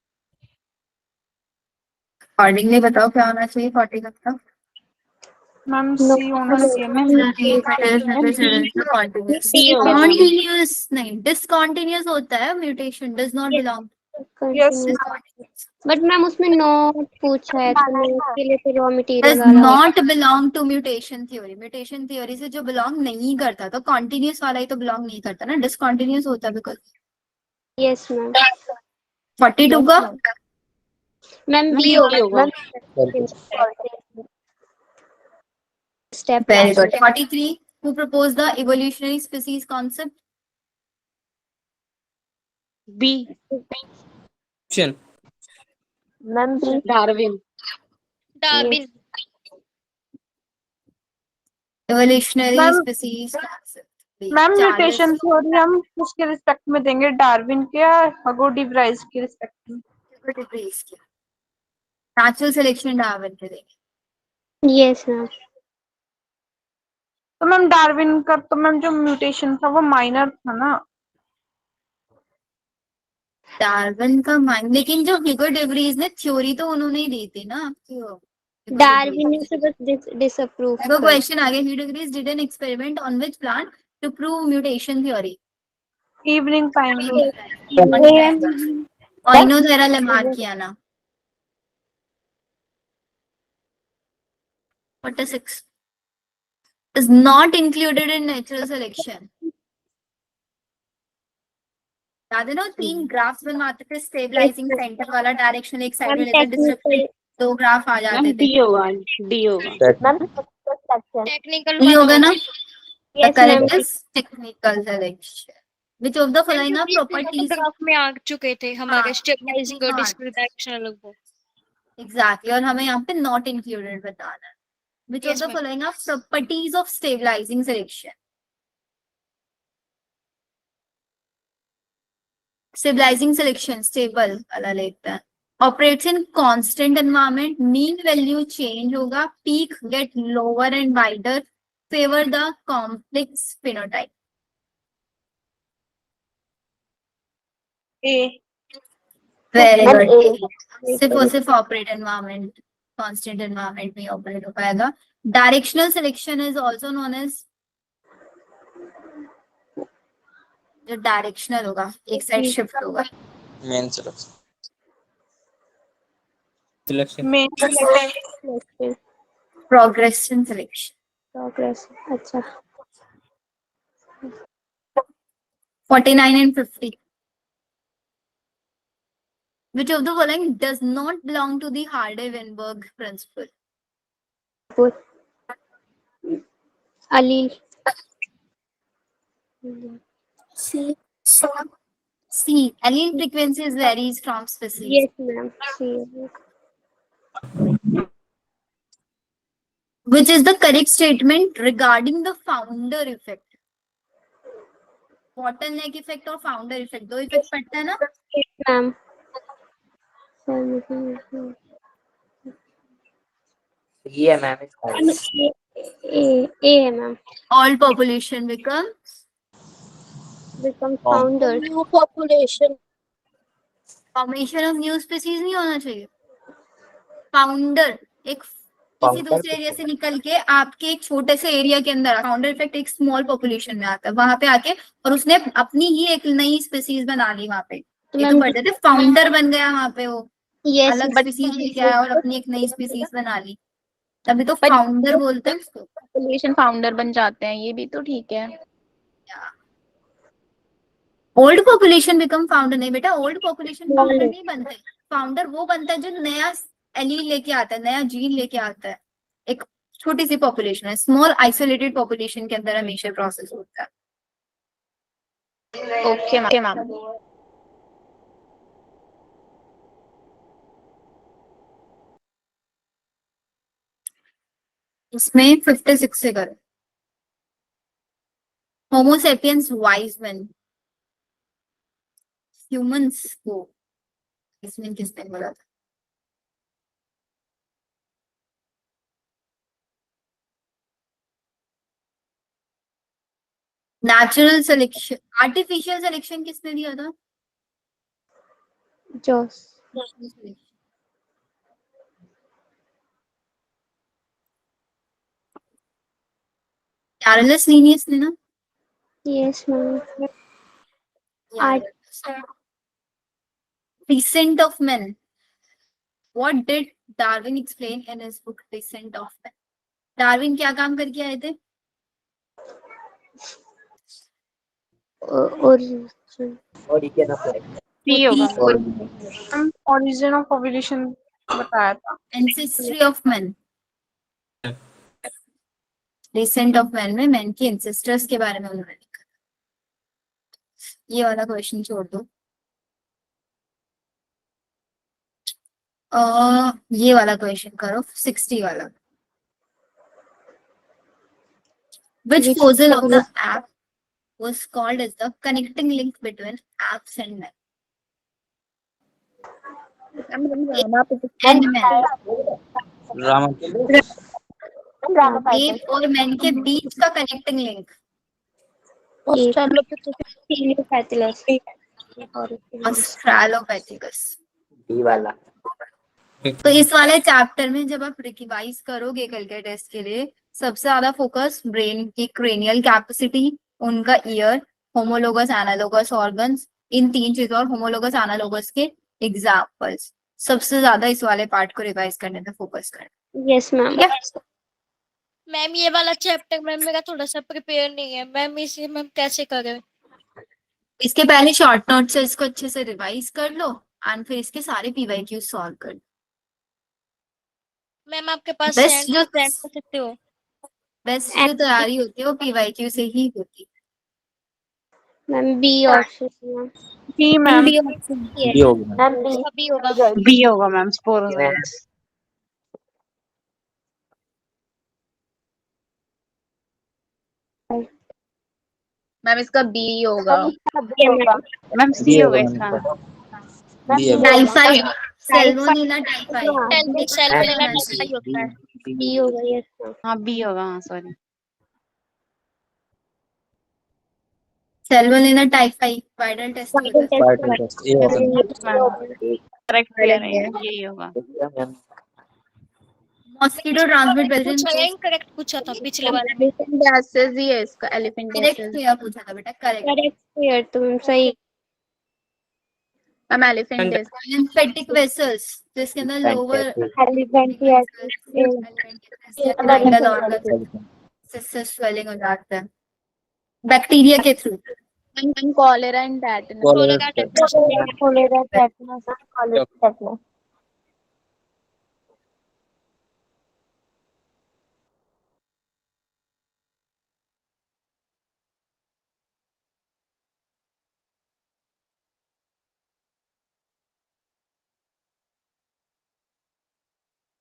अकॉर्डिंगली बताओ क्या होना चाहिए 40 का। मैम सी होना चाहिए ना। कॉन्टिन्यूस नहीं, डिसकॉन्टिन्यूस होता है mutation, does not belong. Yes but ma'am उसमें नॉट पूछा है तो मैं उसके लिए तो रॉ मटेरियल डज वाला not belong to mutation theory. Mutation theory से जो बिलोंग नहीं करता, तो कॉन्टिन्यूस वाला ही तो बिलोंग नहीं करता ना, डिसकॉन्टिन्यूस होता है बिकॉज। Yes ma'am. 42 का मैम बी होगा step very good. 43 who proposed the evolutionary species concept? B Option. Ma'am B Darwin Darwin evolutionary ma'am species ma'am mutation theory हम किसके रिस्पेक्ट में देंगे, डार्विन के या हगो डी ब्राइस के respect में? नेचुरल सिलेक्शन डार्विन के देंगे। Yes ma'am. तो मैम डार्विन का तो मैम जो म्यूटेशन था वो माइनर था ना। डार्विन का मान, लेकिन जो ह्यूगो डे व्रीज ने थ्योरी तो उन्होंने ही दी थी ना आपकी। डार्विन ने से बस डिसअप्रूव वो कर। क्वेश्चन आगे, Hugo de Vries did an experiment on which plant to prove mutation theory. Evening time में Oenothera लैमार्कियाना। 46 is not included in natural selection। याद है ना, 3 ग्राफ्स बनवाते थे, स्टेबलाइजिंग सेंटर वाला डायरेक्शन एक साइड में लेते, डिस्ट्रक्टिव 2 ग्राफ आ जाते थे। डी होगा, डी होगा। मैम सेक्शन टेक्निकल ये होगा ना। The yes ma'am. correct is technical selection। Which of the following are properties? Graph में आ चुके थे हमारे हाँ, स्टेबलाइजिंग और हाँ। डिस्क्रिटाइजेशन वो। Exactly, और हमें यहाँ पे not included बताना है। Which Yes, of the ma'am. following are properties of stabilizing selection? Stabilizing selection, stable वाला लेते हैं। Operates in constant environment, mean value change होगा, peak get lower and wider, favor the complex phenotype। A. Very ma'am good। A सिर्फ और सिर्फ operate environment, constant environment में operate हो पाएगा। Directional selection is also known as, जो directional होगा एक साइड शिफ्ट होगा। Main selection. Main progression selection. Progress. अच्छा 49 and 50। Which of the following does not belong to the Hardy-Weinberg principle? Allele. C. Allele frequencies varies from species। Yes ma'am. C. Which is the correct statement regarding the founder effect? Bottleneck effect और founder effect, दो effect पड़ता है ना। Ma'am Yeah, ma'am. It's correct. ए है ma'am. All population becomes become founder. New population formation of new species नहीं होना चाहिए। Founder एक किसी Founder दूसरे एरिया से निकल के आपके एक छोटे से एरिया के अंदर, फाउंडर इफेक्ट एक स्मॉल पॉपुलेशन में आता है, वहां पे आके और उसने अपनी ही एक नई स्पीसीज बना ली वहां पे। ये तो पढ़ते थे, फाउंडर बन गया वहां पे, वो यस अलग स्पीसीज लेके आया और अपनी एक नई स्पीसीज बना ली, तभी तो फाउंडर बोलते हैं उसको। पॉपुलेशन फाउंडर बन जाते हैं, ये भी तो ठीक है। ओल्ड पॉपुलेशन बिकम फाउंडर नहीं बेटा, ओल्ड पॉपुलेशन फाउंडर नहीं बनते। फाउंडर वो बनता है जो नया एलील लेके आता है, नया जीन लेके आता है। एक छोटी सी पॉपुलेशन है, स्मॉल आइसोलेटेड पॉपुलेशन के अंदर हमेशा प्रोसेस होता है। Okay ma'am. इसमें 56 से करो। होमोसेपियंस वाइज मैन, ह्यूमंस को इसमें किसने बोला था? नेचुरल सिलेक्शन, आर्टिफिशियल सिलेक्शन किसने दिया था? जॉस। कैरोलस लीनियस ने ना। Yes ma'am. Descent of Men. What did Darwin explain in his book Descent of Men? Darwin क्या काम करके आए थे? Origin of life. सी होगा। ओरिजिन ऑफ पॉपुलेशन बताया था। Ancestry of Men. Descent of Men में men के ancestors के बारे में उन्होंने लिखा। ये वाला क्वेश्चन छोड़ दो। ये वाला क्वेश्चन करो 60 वाला. Which Which puzzle of the puzzle? app was called as the connecting link between apps and men? And men. Rama. Ape और men के बीच का connecting link. Australopithecus. Australopithecus. D वाला. तो इस वाले चैप्टर में जब आप रिवाइज करोगे कल के टेस्ट के लिए, सबसे ज्यादा फोकस ब्रेन की क्रेनियल कैपेसिटी, उनका ईयर, होमोलोगस एनालोगस ऑर्गन्स, इन 3 चीजों और होमोलोगस एनालोगस के एग्जांपल्स, सबसे ज्यादा इस वाले पार्ट को रिवाइज करने पे फोकस करें. Yes, ma'am. मैम ये वाला चैप्टर मैम मेरा थोड़ा सा प्रिपेयर नहीं है मैम, इसे मैम कैसे करें? इसके पहले शॉर्ट नोट से इसको अच्छे से रिवाइज कर लो एंड फिर इसके सारे पीवाईक्यू सॉल्व कर लो. मैम आपके पास बेस्ट सेंड जो कर सकते हो? बेस्ट जो तैयारी होती है वो पीवाईक्यू से ही होती है. Ma'am, B option. ma'am. B ma'am. B option. D होगी मैम. अभी होगा. बी होगा मैम. स्पोर होगा. मैम इसका बी होगा. मैम सी होगा इसका. D है. Typhoid, salmonella typhoid. Salmonella type होता है. B होगा. Yes, ma'am. हाँ बी होगा. हाँ sorry. Salmonella typhoid viral test होता है. Vital test. A होगा. करेक्ट यही होगा. Ma'am. Mosquito transmit variant correct पूछा था पिछले वाले. एलिफेंट गैसेस ही है इसका. Elephant correct gases. क्लियर पूछा था बेटा. करेक्ट. Correct. Clear. तो मैम सही. Ma'am elephant gas. Lymphatic vessels जिसके अंदर लोअर स्वेलिंग हो जाता है बैक्टीरिया के through. Ma'am cholera and tetanus. Cholera, tetanus, cholera, tetanus.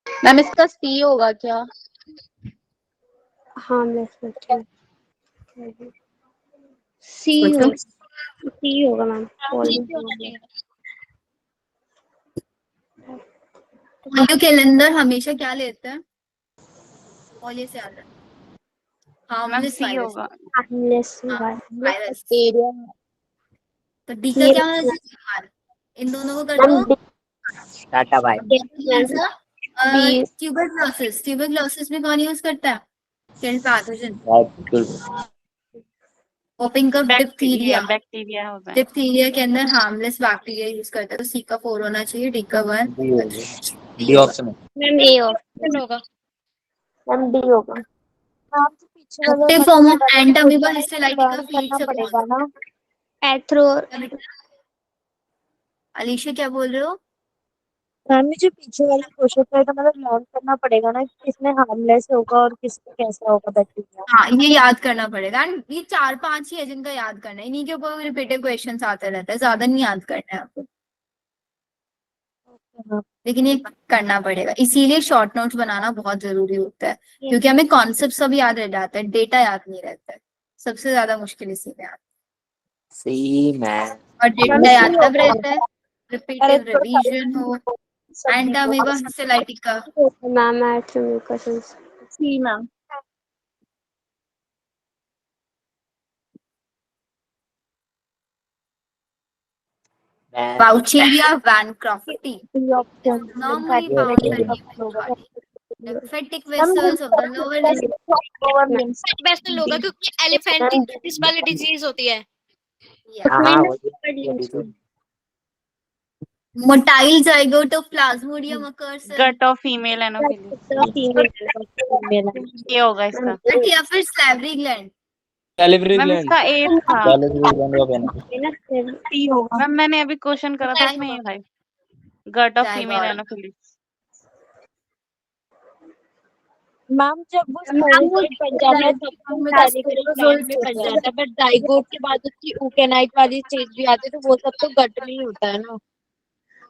Ma'am इसका सी होगा क्या? harmless material. C होगा. C होगा मैम. पोलियो के अंदर हमेशा क्या लेते हैं? पोलियो से आता है हार्मलेस होगा. harmless virus. एरिया. तो डी का क्या होना चाहिए? इन दोनों को कर दो. Tata bye. ट्यूबरक्लोसिस में कौन यूज करता है? Cell pathogen. Right. Whooping cough diphtheria. Bacteria होता है. डिप्थीरिया के अंदर हार्मलेस बैक्टीरिया यूज करता है. तो सी का 4 होना चाहिए. डी का 1. D होगी. D ऑप्शन है. मैम. A option होगा. मैम डी होगा. मैम जो पीछे वाला active form of Entamoeba histolytica fields करना पड़ेगा ना. एथ्रो. अलीशा क्या बोल रहे हो? मैम जो पीछे वाला क्वेश्चन है तो मतलब लर्न करना पड़ेगा ना कि किसमें हार्मलेस होगा और किसमें कैसा होगा बैक्टीरिया. हाँ ये याद करना पड़ेगा. एंड ये 4-5 ही है जिनका याद करना है. इन्हीं के ऊपर रिपीटेड क्वेश्चंस आते रहते हैं. ज्यादा नहीं याद करना है आपको, लेकिन ये करना पड़ेगा. इसीलिए शॉर्ट नोट्स बनाना बहुत जरूरी होता है क्योंकि हमें कॉन्सेप्ट सब याद रह जाता है, डेटा याद नहीं रहता है. सबसे ज्यादा मुश्किल इसी में आता C मैम. है. और डेटा याद तब रहता है रिपीटेड रिवीजन हो. Entamoeba histolytica. मैम एथ्रोमिकोसिस. C ma'am. Ma'am. Boucheria vancrofti. D option. Normally found in human body. Lymphatic vessels of the lower limb. वैसे होगा क्योंकि एलिफेंटिटिस वाली डिजीज होती है. हाँ वही. Motile zygote of Plasmodium occurs in gut of female Anopheles. ये होगा इसका. gut या फिर salivary gland. Salivary ma'am gland. इसका ए था. डी होगा. मैम मैंने अभी क्वेश्चन करा था इसमें ये था. Gut of Zygote. Female Anopheles. Ma'am जब वो स्पोरोजोइट बन जाता है तब तो वो डायरेक्ट में बन जाता है, बट डाइगोट के बाद उसकी ऊकेनाइट वाली स्टेज भी आती है तो वो सब तो गट में ही होता है ना.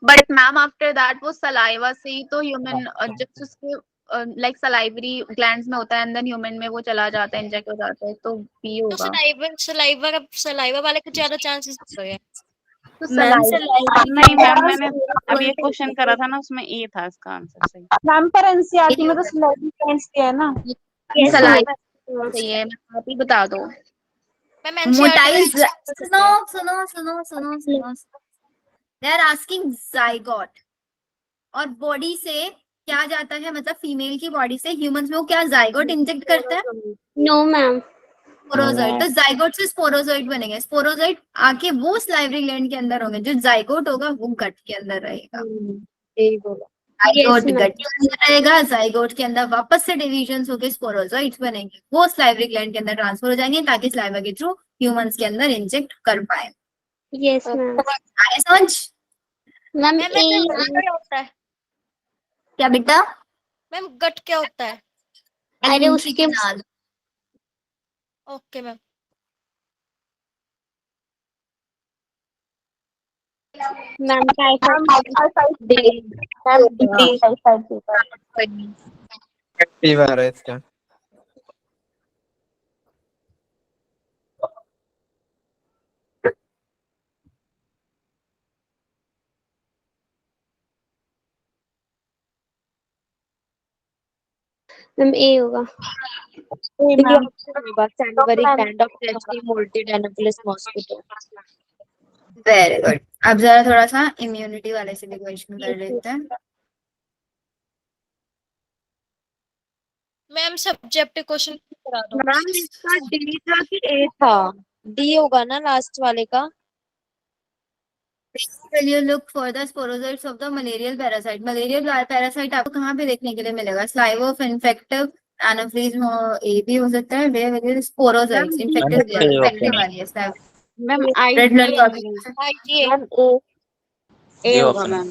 बट मैम आफ्टर दैट वो सलाइवा से ही तो ह्यूमन जब उसके लाइक सलाइवरी ग्लैंड्स में होता है एंड देन ह्यूमन में वो चला जाता है, इंजेक्ट हो जाता है, तो बी तो होगा। सलाइवा वाले के ज्यादा चांसेस हो गए। तो मैम सलाइवा नहीं मैम, मैंने अभी एक क्वेश्चन करा था ना, उसमें ए था इसका आंसर सही। मैम पर एनसीईआरटी में तो सिलेक्टिव साइंस दिया है ना। सलाइवा सही है, आप ही बता दो। मैम मोटाई एनसीईआरटी सुनो दे आर आस्किंग जाइगोट और बॉडी से क्या जाता है, मतलब फीमेल की बॉडी से ह्यूमंस में वो क्या जाइगोट इंजेक्ट करता है? No ma'am. स्पोरोजोइट। तो जाइगोट से स्पोरोजोइट बनेंगे। स्पोरोजोइट आके वो सलाइवरी ग्लैंड के अंदर होंगे, जो जाइगोट होगा वो गट के अंदर रहेगा। यही बोला। Zygote ma'am. गट के अंदर रहेगा, जाइगोट के अंदर वापस से डिविजन होकर स्पोरोजोइट्स बनेंगे, वो सलाइवरी ग्लैंड के अंदर ट्रांसफर हो जाएंगे ताकि सलाइवा के थ्रू ह्यूमंस के अंदर इंजेक्ट कर पाए। Yes ma'am. आगे समझ? मैम मैम गट क्या होता है? क्या बेटा? मैम गट क्या होता है? अरे एलिमेंट्री उसके के नाल। Okay ma'am. Ma'am typhoid fever है इसका। मैम ए होगा। ये ऑप्शन होगा salivary gland of freshly molted Anopheles mosquito. Very good. अब जरा थोड़ा सा इम्यूनिटी वाले से भी क्वेश्चन कर लेते हैं। मैम सब्जेक्टिव क्वेश्चन करा दो। मैम इसका डी था कि ए था? डी होगा ना लास्ट वाले का। Will you look for the sporozoites of the malarial parasite? Malarial parasite आपको कहाँ पे देखने के लिए मिलेगा? Saliva of infective anopheles ए भी हो सकता है। Where will sporozoites infective वाली है saliva। Ma'am I Red blood IgA. Ma'am A होगा मैम।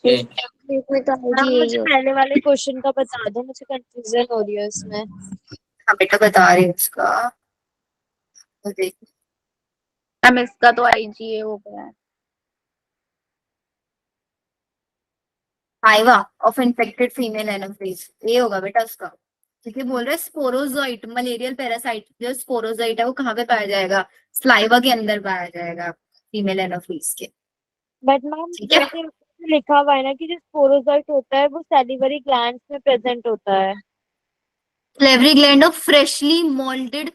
इसमें तो मैम आईजी मुझे पहले वाले क्वेश्चन का बता दो, मुझे कंफ्यूजन हो रही है इसमें। हाँ बेटा बता रही हूँ उसका। तो देख मैम इसका तो आईजीए हो गया है। saliva of infected female anopheles ये होगा बेटा उसका, क्योंकि बोल रहे स्पोरोजोइट मलेरियल पैरासाइट जो स्पोरोजोइट है वो कहाँ पे पाया जाएगा? स्लाइवा के अंदर पाया जाएगा फीमेल एनोफिल्स के। बट मैम ठीक है। जैसे उसमें लिखा हुआ है ना कि जो स्पोरोजोइट होता है वो सैलिवरी ग्लैंड्स में प्रेजेंट होता है। Salivary gland of freshly moulded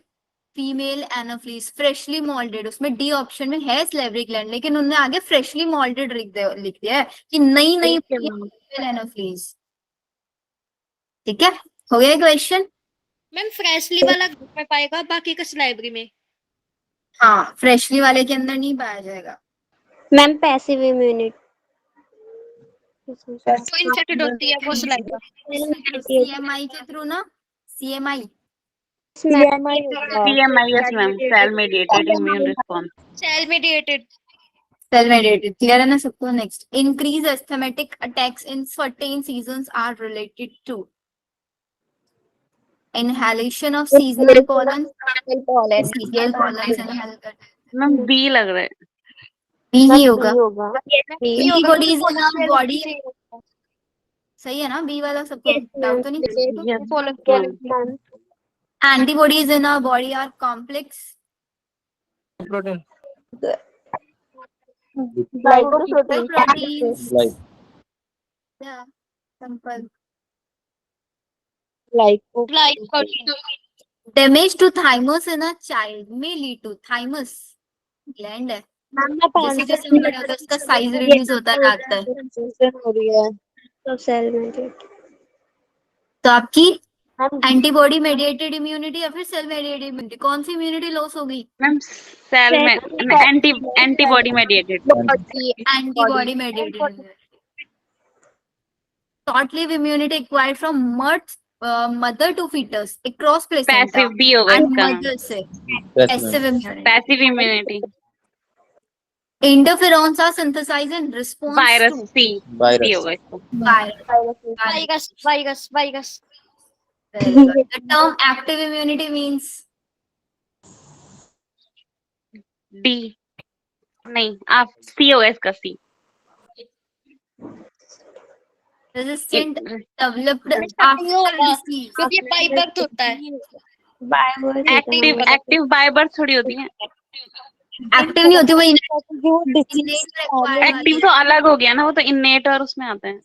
female Anopheles. Freshly moulded उसमें डी ऑप्शन में है सैलिवरी ग्लैंड, लेकिन उन्होंने आगे फ्रेशली मोल्डेड लिख दिया है कि नई नई फीमेल एनोफिल्स। ठीक है, हो गया क्वेश्चन। मैम फ्रेशली वाला घर में पाएगा, बाकी का लाइब्रेरी में। हाँ फ्रेशली वाले के अंदर नहीं पाया जाएगा। मैम पैसिव इम्यूनिटी तो इन्फेक्टेड होती है वो सलाइवा। सीएमआई के थ्रू ना, सीएमआई सीएमआई होगा। CMIS ma'am, cell mediated immune response. Cell mediated. Cell mediated clear है ना सबको? Next, increase asthmatic attacks in certain seasons are related to inhalation of seasonal pollen, seasonal pollen inhale करते हैं। Ma'am B लग रहा है। B ही होगा। होगा। Antibodies in our body सही है ना? बी वाला सबको डाउट तो नहीं? Antibodies in our body are complex protein proteins. Yeah, simple. Like Damage to thymus in a child may lead to thymus gland है, जैसे जैसे बड़े होते हैं उसका साइज रिड्यूस होता जाता है। कंफ्यूजन हो रही है। तो सेल मेडिएटेड। तो आपकी एंटीबॉडी मेडिएटेड इम्यूनिटी या फिर सेल मेडिएटेड इम्यूनिटी, कौन सी इम्यूनिटी लॉस होगी? मैम सेल में antibody mediated. Antibody mediated. Short live immunity acquired from mother to fetus, एक क्रॉस प्लेसेंटा पैसिव बी होगा एंड इसका। मदर से passive immunity. Passive immunity. Interferons are synthesised in response virus to C होगा इसका। वाइगस। The term active immunity means D. नहीं, आप C होगा इसका, C. Resistant developed after disease. क्योंकि ये बाय बर्थ होता है। एक्टिव बाय बर्थ थोड़ी होती है। एक्टिव नहीं होती, वो एक्टिव तो अलग हो गया ना, वो तो इननेट और उसमें आते हैं।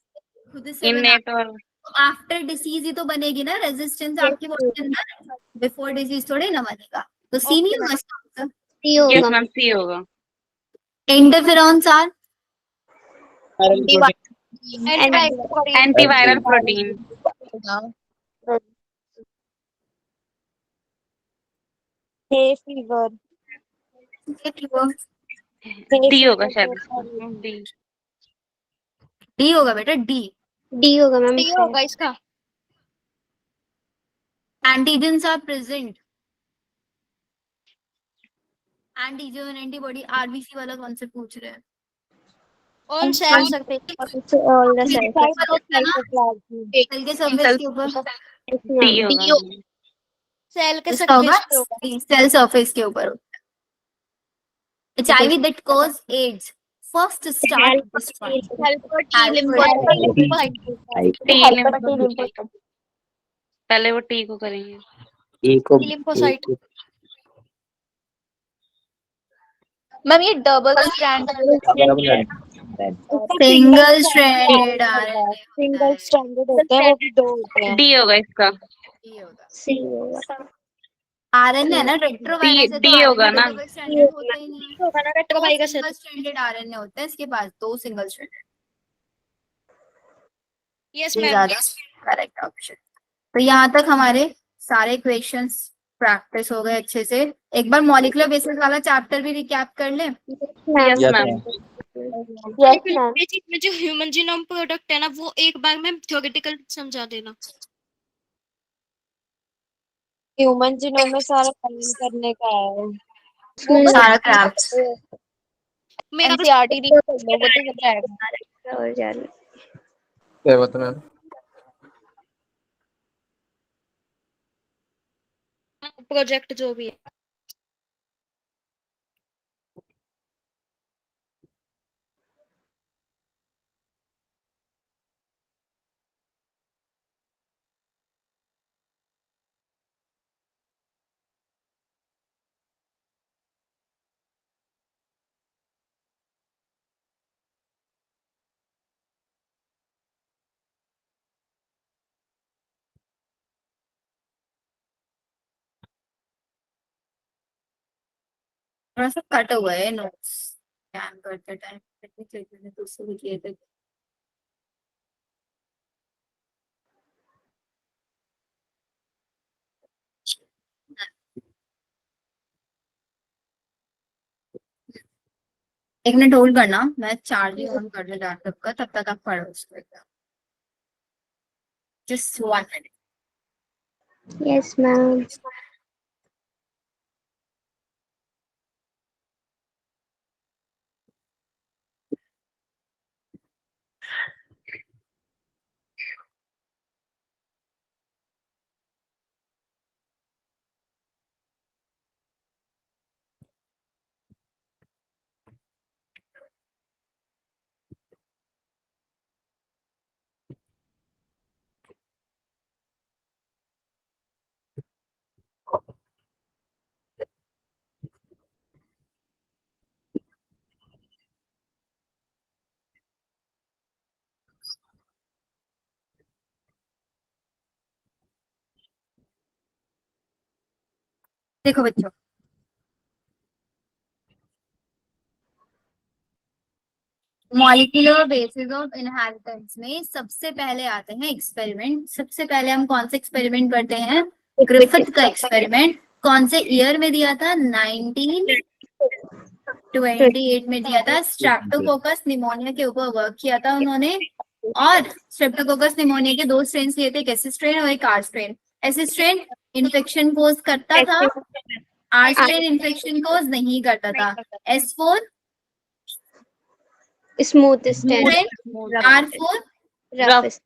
इननेट और आफ्टर डिसीज ही तो बनेगी ना रेजिस्टेंस आपकी बॉडी के अंदर, बिफोर डिसीज थोड़ी ना बनेगा। तो सी नहीं होगा इसका आंसर। यस मैम, सी होगा। Interferons are antiviral protein. Hay fever, D होगा शायद इसका। डी। डी होगा बेटा, डी। डी होगा मैम। डी होगा इसका। Antigens are present. Antigen antibody RBC वाला कौन से पूछ रहे हैं? ऑन सेल सकते ऑल द सेल्स। सेल के सरफेस के ऊपर डी होगा। सेल के इसका होगा सरफेस पे होगा। सेल सरफेस के ऊपर होता है। HIV that cause AIDS first start this one. पहले वो टी को करेंगे। लिम्फोसाइट। मैम ये double strand single stranded RNA। Single stranded होता है, वो भी 2 होते हैं। डी होगा इसका। सी होगा। RNA है ना, रेट्रोवायरस है, डी होगा ना। डबल स्ट्रैंडेड होता ही नहीं है। होगा ना रेट्रोवायरस है। सिंगल स्ट्रैंडेड RNA होता है इसके पास, 2 सिंगल स्ट्रैंडेड। यस ये मैम। ज्यादा करेक्ट ऑप्शन। तो यहाँ तक हमारे सारे क्वेश्चंस प्रैक्टिस हो गए अच्छे से। एक बार मॉलिक्यूलर बेसिस वाला चैप्टर भी रिकैप कर ले। Yes ma'am. में जो ह्यूमन जीनोम प्रोडक्ट है ना, वो एक बार में थ्योरेटिकल समझा देना। ह्यूमन जीनोम में सारा काम करने का है। सारा क्रैप्स मेरा एनसीईआरटी रीड कर लो, वो तो हो जाएगा। और जाने। क्या बात मैम? प्रोजेक्ट जो भी है। थोड़ा सा कट हुआ है नोट्स स्कैन करते टाइम, मैंने तो उससे भी किए थे। एक मिनट होल्ड करना, मैं चार्जिंग ऑन कर दूं लैपटॉप का, तब तक आप पढ़ो उसको एकदम। Just 1 minute. Yes ma'am. देखो बच्चों, मॉलिक्यूलर बेसिस ऑफ इनहेरिटेंस में सबसे पहले आते हैं एक्सपेरिमेंट। सबसे पहले हम कौन से एक्सपेरिमेंट करते हैं? ग्रिफिथ का एक्सपेरिमेंट। कौन से ईयर में दिया था? 1928 में दिया था। स्ट्रेप्टोकोकस निमोनिया के ऊपर वर्क किया था उन्होंने, और स्ट्रेप्टोकोकस निमोनिया के 2 स्ट्रेन लिए थे, एक एस स्ट्रेन और एक R strain. S strain infection cause करता था, आर स्ट्रेन इन्फेक्शन कोज नहीं करता था। S4 smooth stand. R4 rough.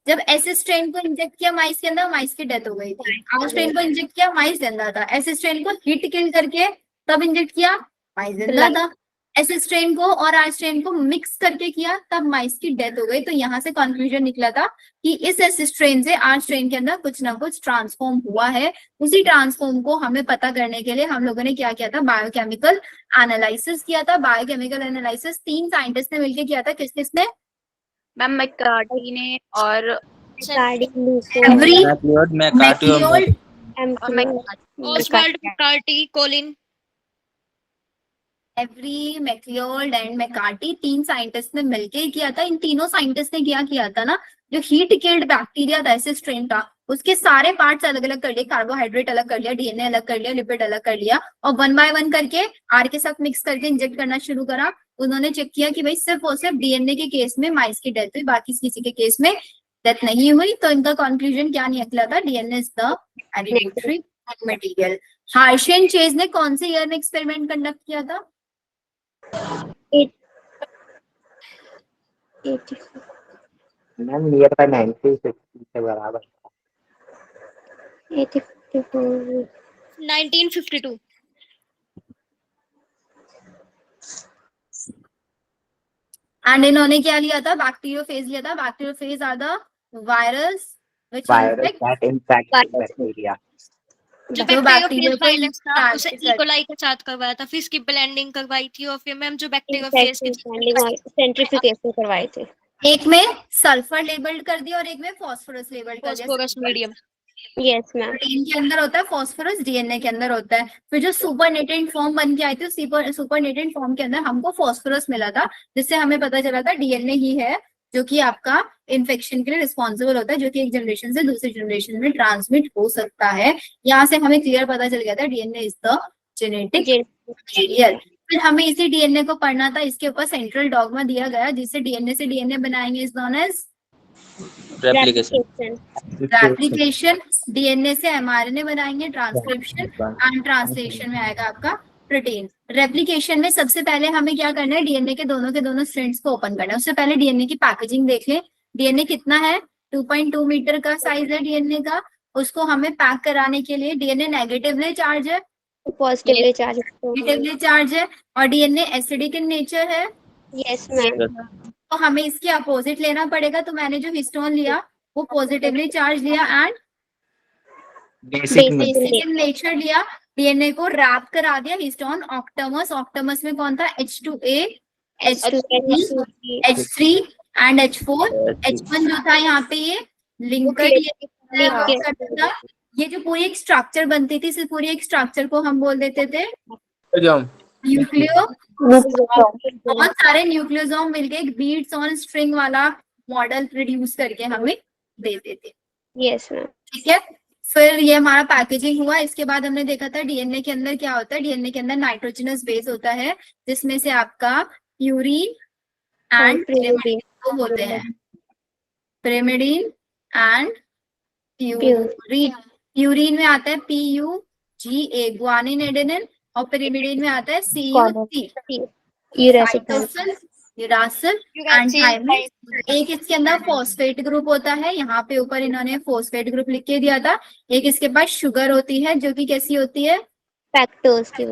जब एस स्ट्रेन को इंजेक्ट किया माइस के अंदर, माइस की डेथ हो गई थी। आर स्ट्रेन को इंजेक्ट किया, माइस जिंदा था। एस स्ट्रेन को हिट किल करके तब इंजेक्ट किया माइस जिंदा था। ऐसे स्ट्रेन को और आर स्ट्रेन को मिक्स करके किया तब माइस की डेथ हो गई। तो यहाँ से कंक्लूजन निकला था कि इस एस स्ट्रेन से आर स्ट्रेन के अंदर कुछ ना कुछ ट्रांसफॉर्म हुआ है। उसी ट्रांसफॉर्म को हमें पता करने के लिए हम लोगों ने क्या किया था, बायोकेमिकल एनालिसिस किया था। बायोकेमिकल एनालिसिस 3 साइंटिस्ट ने मिलकर किया था। किस किसने? मैम मैकार्टी ने और Avery MacLeod Oswald McCarty, Colin. Avery MacLeod and McCarty 3 scientist ने मिलकर किया था। इन तीनों साइंटिस्ट ने क्या किया था ना, जो हीट किल्ड बैक्टीरिया था ऐसे स्ट्रेन था, उसके सारे पार्ट्स अलग अलग कर लिए, कार्बोहाइड्रेट अलग कर लिया, डीएनए अलग कर लिया, लिपिड अलग कर लिया और 1 बाय 1 करके आर के साथ मिक्स करके इंजेक्ट करना शुरू करा। उन्होंने चेक किया कि भाई सिर्फ और सिर्फ डीएनए के केस में माइस की डेथ हुई, बाकी किसी के केस में डेथ नहीं हुई। तो इनका कंक्लूजन क्या निकला था, DNA is the hereditary material. Hershey chase ने कौन से ईयर में एक्सपेरिमेंट कंडक्ट किया था? मैम नियर बाय 1960 के बराबर। 1952। एंड इन्होंने क्या लिया था, बैक्टीरियोफेज लिया था। Bacteriophage are the virus which virus that infect bacteria. जो जो बैक्टीरियोफेज बैक्टीरिया वायरस था उसे इकोलाई के साथ करवाया था, फिर इसकी ब्लेंडिंग करवाई थी और फिर मैम जो बैक्टीरियोफेज की सेंट्रीफ्यूगेशन करवाए थे। एक में सल्फर लेबल्ड कर दिया और एक में फास्फोरस लेबल्ड कर दिया। Phosphorus medium. Yes ma'am. Protein के अंदर होता है फास्फोरस, डीएनए के अंदर होता है। फिर जो सुपरनेटेंट फॉर्म बन के आई थी, सुपरनेटेंट फॉर्म के अंदर हमको फास्फोरस मिला था, जिससे हमें पता चला था डीएनए ही है जो कि आपका इन्फेक्शन के लिए रिस्पॉन्सिबल होता है, जो कि एक जनरेशन से दूसरी जनरेशन में ट्रांसमिट हो सकता है। यहाँ से हमें क्लियर पता चल गया था DNA is the genetic material. फिर हमें इसी डीएनए को पढ़ना था, इसके ऊपर सेंट्रल डॉगमा दिया गया जिससे डीएनए से डीएनए बनाएंगे is known as replication. DNA से एमआरएनए बनाएंगे ट्रांसक्रिप्शन, एंड ट्रांसलेशन में आएगा आपका प्रोटीन। रेप्लिकेशन में सबसे पहले हमें क्या करना है, डीएनए के दोनों स्ट्रैंड्स को ओपन करना है। उससे पहले डीएनए की पैकेजिंग देख लें। डीएनए कितना है, 2.2 मीटर का साइज है डीएनए का। उसको हमें पैक कराने के लिए डीएनए नेगेटिवली चार्ज है, पॉजिटिवली चार्ज नेगेटिवली चार्ज है, और डीएनए एसिडिक इन नेचर है। Yes ma'am. तो हमें इसके अपोजिट लेना पड़ेगा। तो मैंने जो हिस्टोन लिया वो पॉजिटिवली चार्ज लिया एंड बेसिक इन नेचर लिया। डीएनए को रैप करा दिया हिस्टोन ऑक्टामस। ऑक्टामस में कौन था, H2A, H3 and H4। H1 जो था यहाँ पे ये लिंकर था। ये जो पूरी एक स्ट्रक्चर बनती थी, इस पूरी एक स्ट्रक्चर को हम बोल देते थे न्यूक्लियो। बहुत सारे न्यूक्लियोसोम मिलके एक बीट्स ऑन स्ट्रिंग वाला मॉडल प्रोड्यूस करके हमें देते थे। Yes ma'am. ठीक है, फिर ये हमारा पैकेजिंग हुआ। इसके बाद हमने देखा था डीएनए के अंदर क्या होता है। डीएनए के अंदर नाइट्रोजनस बेस होता है, जिसमें से आपका प्यूरीन एंड pyrimidine होते हैं, pyrimidine एंड प्यूरीन। प्यूरीन में आता है PUGA ग्वानिन एडेनिन, और pyrimidine में आता है CUC यूरासिल एंड थायमिन। एक इसके अंदर फॉस्फेट ग्रुप होता है, यहाँ पे ऊपर इन्होंने फॉस्फेट ग्रुप लिख के दिया था। एक इसके पास शुगर होती है जो कि कैसी होती है, फैक्टर्स की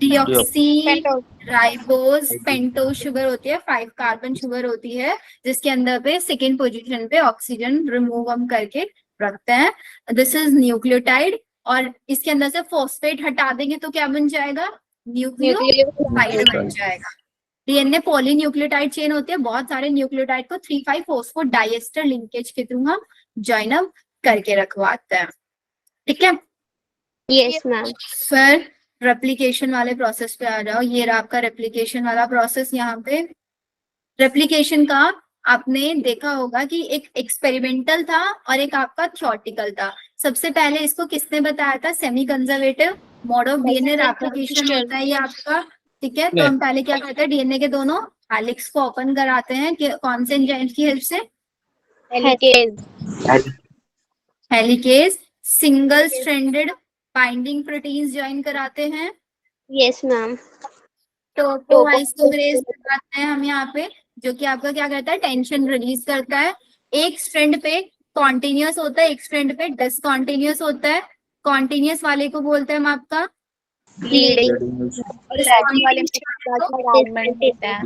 डीऑक्सी राइबोज पेंटोज शुगर होती है, 5 कार्बन शुगर होती है, जिसके अंदर पे सेकेंड पोजीशन पे ऑक्सीजन रिमूव हम करके रखते हैं। This is nucleotide. और इसके अंदर से फॉस्फेट हटा देंगे तो क्या बन जाएगा, न्यूक्लियोटाइड बन जाएगा। डीएनए पॉलीन्यूक्लियोटाइड चेन होती है, बहुत सारे न्यूक्लियोटाइड को 3,5 फॉस्फो डाइएस्टर लिंकेज के थ्रू हम जॉइन अप करके रखवाते हैं। ठीक है, यस मैम। फिर रेप्लिकेशन वाले प्रोसेस पे आ जाओ। ये रहा आपका रेप्लिकेशन वाला प्रोसेस। यहाँ पे रेप्लिकेशन का आपने देखा होगा कि एक एक्सपेरिमेंटल था और एक आपका थ्योरेटिकल था। सबसे पहले इसको किसने बताया था, semi conservative mode of DNA replication होता है ये आपका। ठीक है, तो हम पहले क्या करते हैं, डीएनए के दोनों हेलिक्स को ओपन कराते हैं कि कौन से एंजाइम की हेल्प से, helicase. Single stranded binding proteins join कराते हैं। Yes ma'am. टोपोआइसोमेरेज लगाते हैं हम यहाँ पे, जो कि आपका क्या करता है, टेंशन रिलीज करता है। एक स्ट्रैंड पे कॉन्टिन्यूअस होता है, एक स्ट्रैंड पे डिसकॉन्टिन्यूअस होता है। कॉन्टिन्यूअस वाले को बोलते हैं हम आपका ब्लीडिंग और सेकंड वाले में फ्रैगमेंट होते हैं।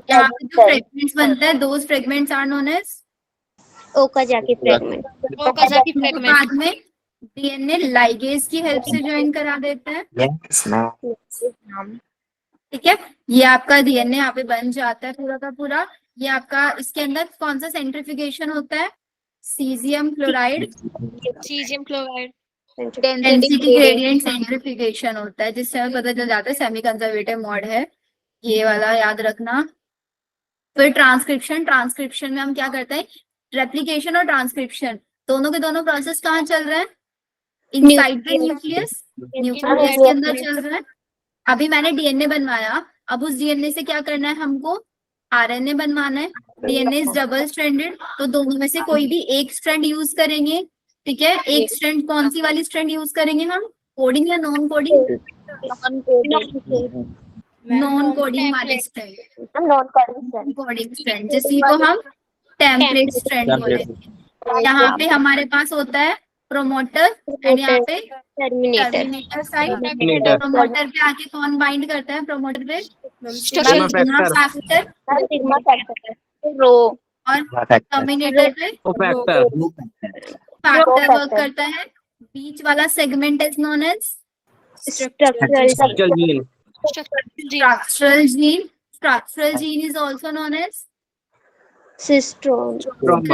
यहाँ पे जो फ्रेगमेंट्स बनते हैं those fragments are known as Okazaki fragment Okazaki fragment बाद में डीएनए लाइगेज की हेल्प से ज्वाइन करा देते हैं। Yes, ma'am. ठीक है, ये आपका डीएनए यहाँ पे बन जाता है पूरा का पूरा। ये आपका इसके अंदर कौन सा सेंट्रीफ्यूगेशन होता है? Caesium chloride caesium chloride density gradient centrifugation होता है, जिससे हमें पता चल जाता है सेमी कंजर्वेटिव मॉड है ये वाला, याद रखना। फिर ट्रांसक्रिप्शन में हम क्या करते हैं? रेप्लिकेशन और ट्रांसक्रिप्शन दोनों के दोनों प्रोसेस कहाँ चल रहे हैं? इनसाइड द न्यूक्लियस के अंदर चल रहा है। अभी मैंने डीएनए बनवाया, अब उस डीएनए से क्या करना है हमको? आरएनए बनवाना है। डीएनए इज डबल स्ट्रैंडेड, तो दोनों में से कोई भी एक स्ट्रैंड यूज करेंगे। ठीक है, एक स्ट्रैंड कौन सी वाली स्ट्रैंड यूज करेंगे हम? कोडिंग या नॉन कोडिंग? नॉन कोडिंग वाली स्ट्रैंड, कोडिंग स्ट्रैंड जिसी को हम टेम्पलेट स्ट्रैंड बोलेंगे। यहाँ पे हमारे पास होता है प्रोमोटर एंड यहाँ पे टर्मिनेटर साइड। प्रोमोटर पे आके कौन बाइंड करता है? प्रोमोटर पे फैक्टर रो और टर्मिनेटर पे फैक्टर वर्क करता है। बीच वाला segment is known as structural gene structural gene. Structural gene is also known as cistron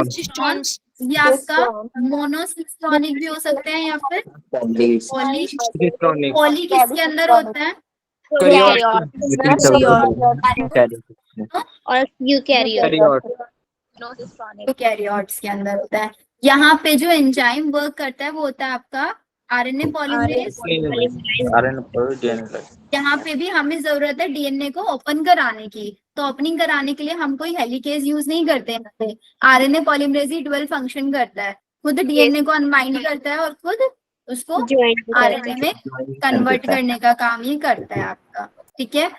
cistrons ये आपका मोनोसिस्टोनिक भी हो सकते हैं या फिर पॉली किसके अंदर होता है? और यूकैरियोट यूकैरियोट्स के अंदर होता है। यहाँ पे जो एंजाइम वर्क करता है वो होता है आपका आरएनए पॉलीमरेज। यहाँ पे भी हमें जरूरत है डीएनए को ओपन कराने की, तो ओपनिंग कराने के लिए हम कोई हेलिकेज यूज नहीं करते हैं। आरएनए पॉलीमरेज ही डुअल फंक्शन करता है, खुद डीएनए को अनबाइंड करता है और खुद उसको आरएनए में कन्वर्ट करने का काम ये करता है आपका। ठीक है,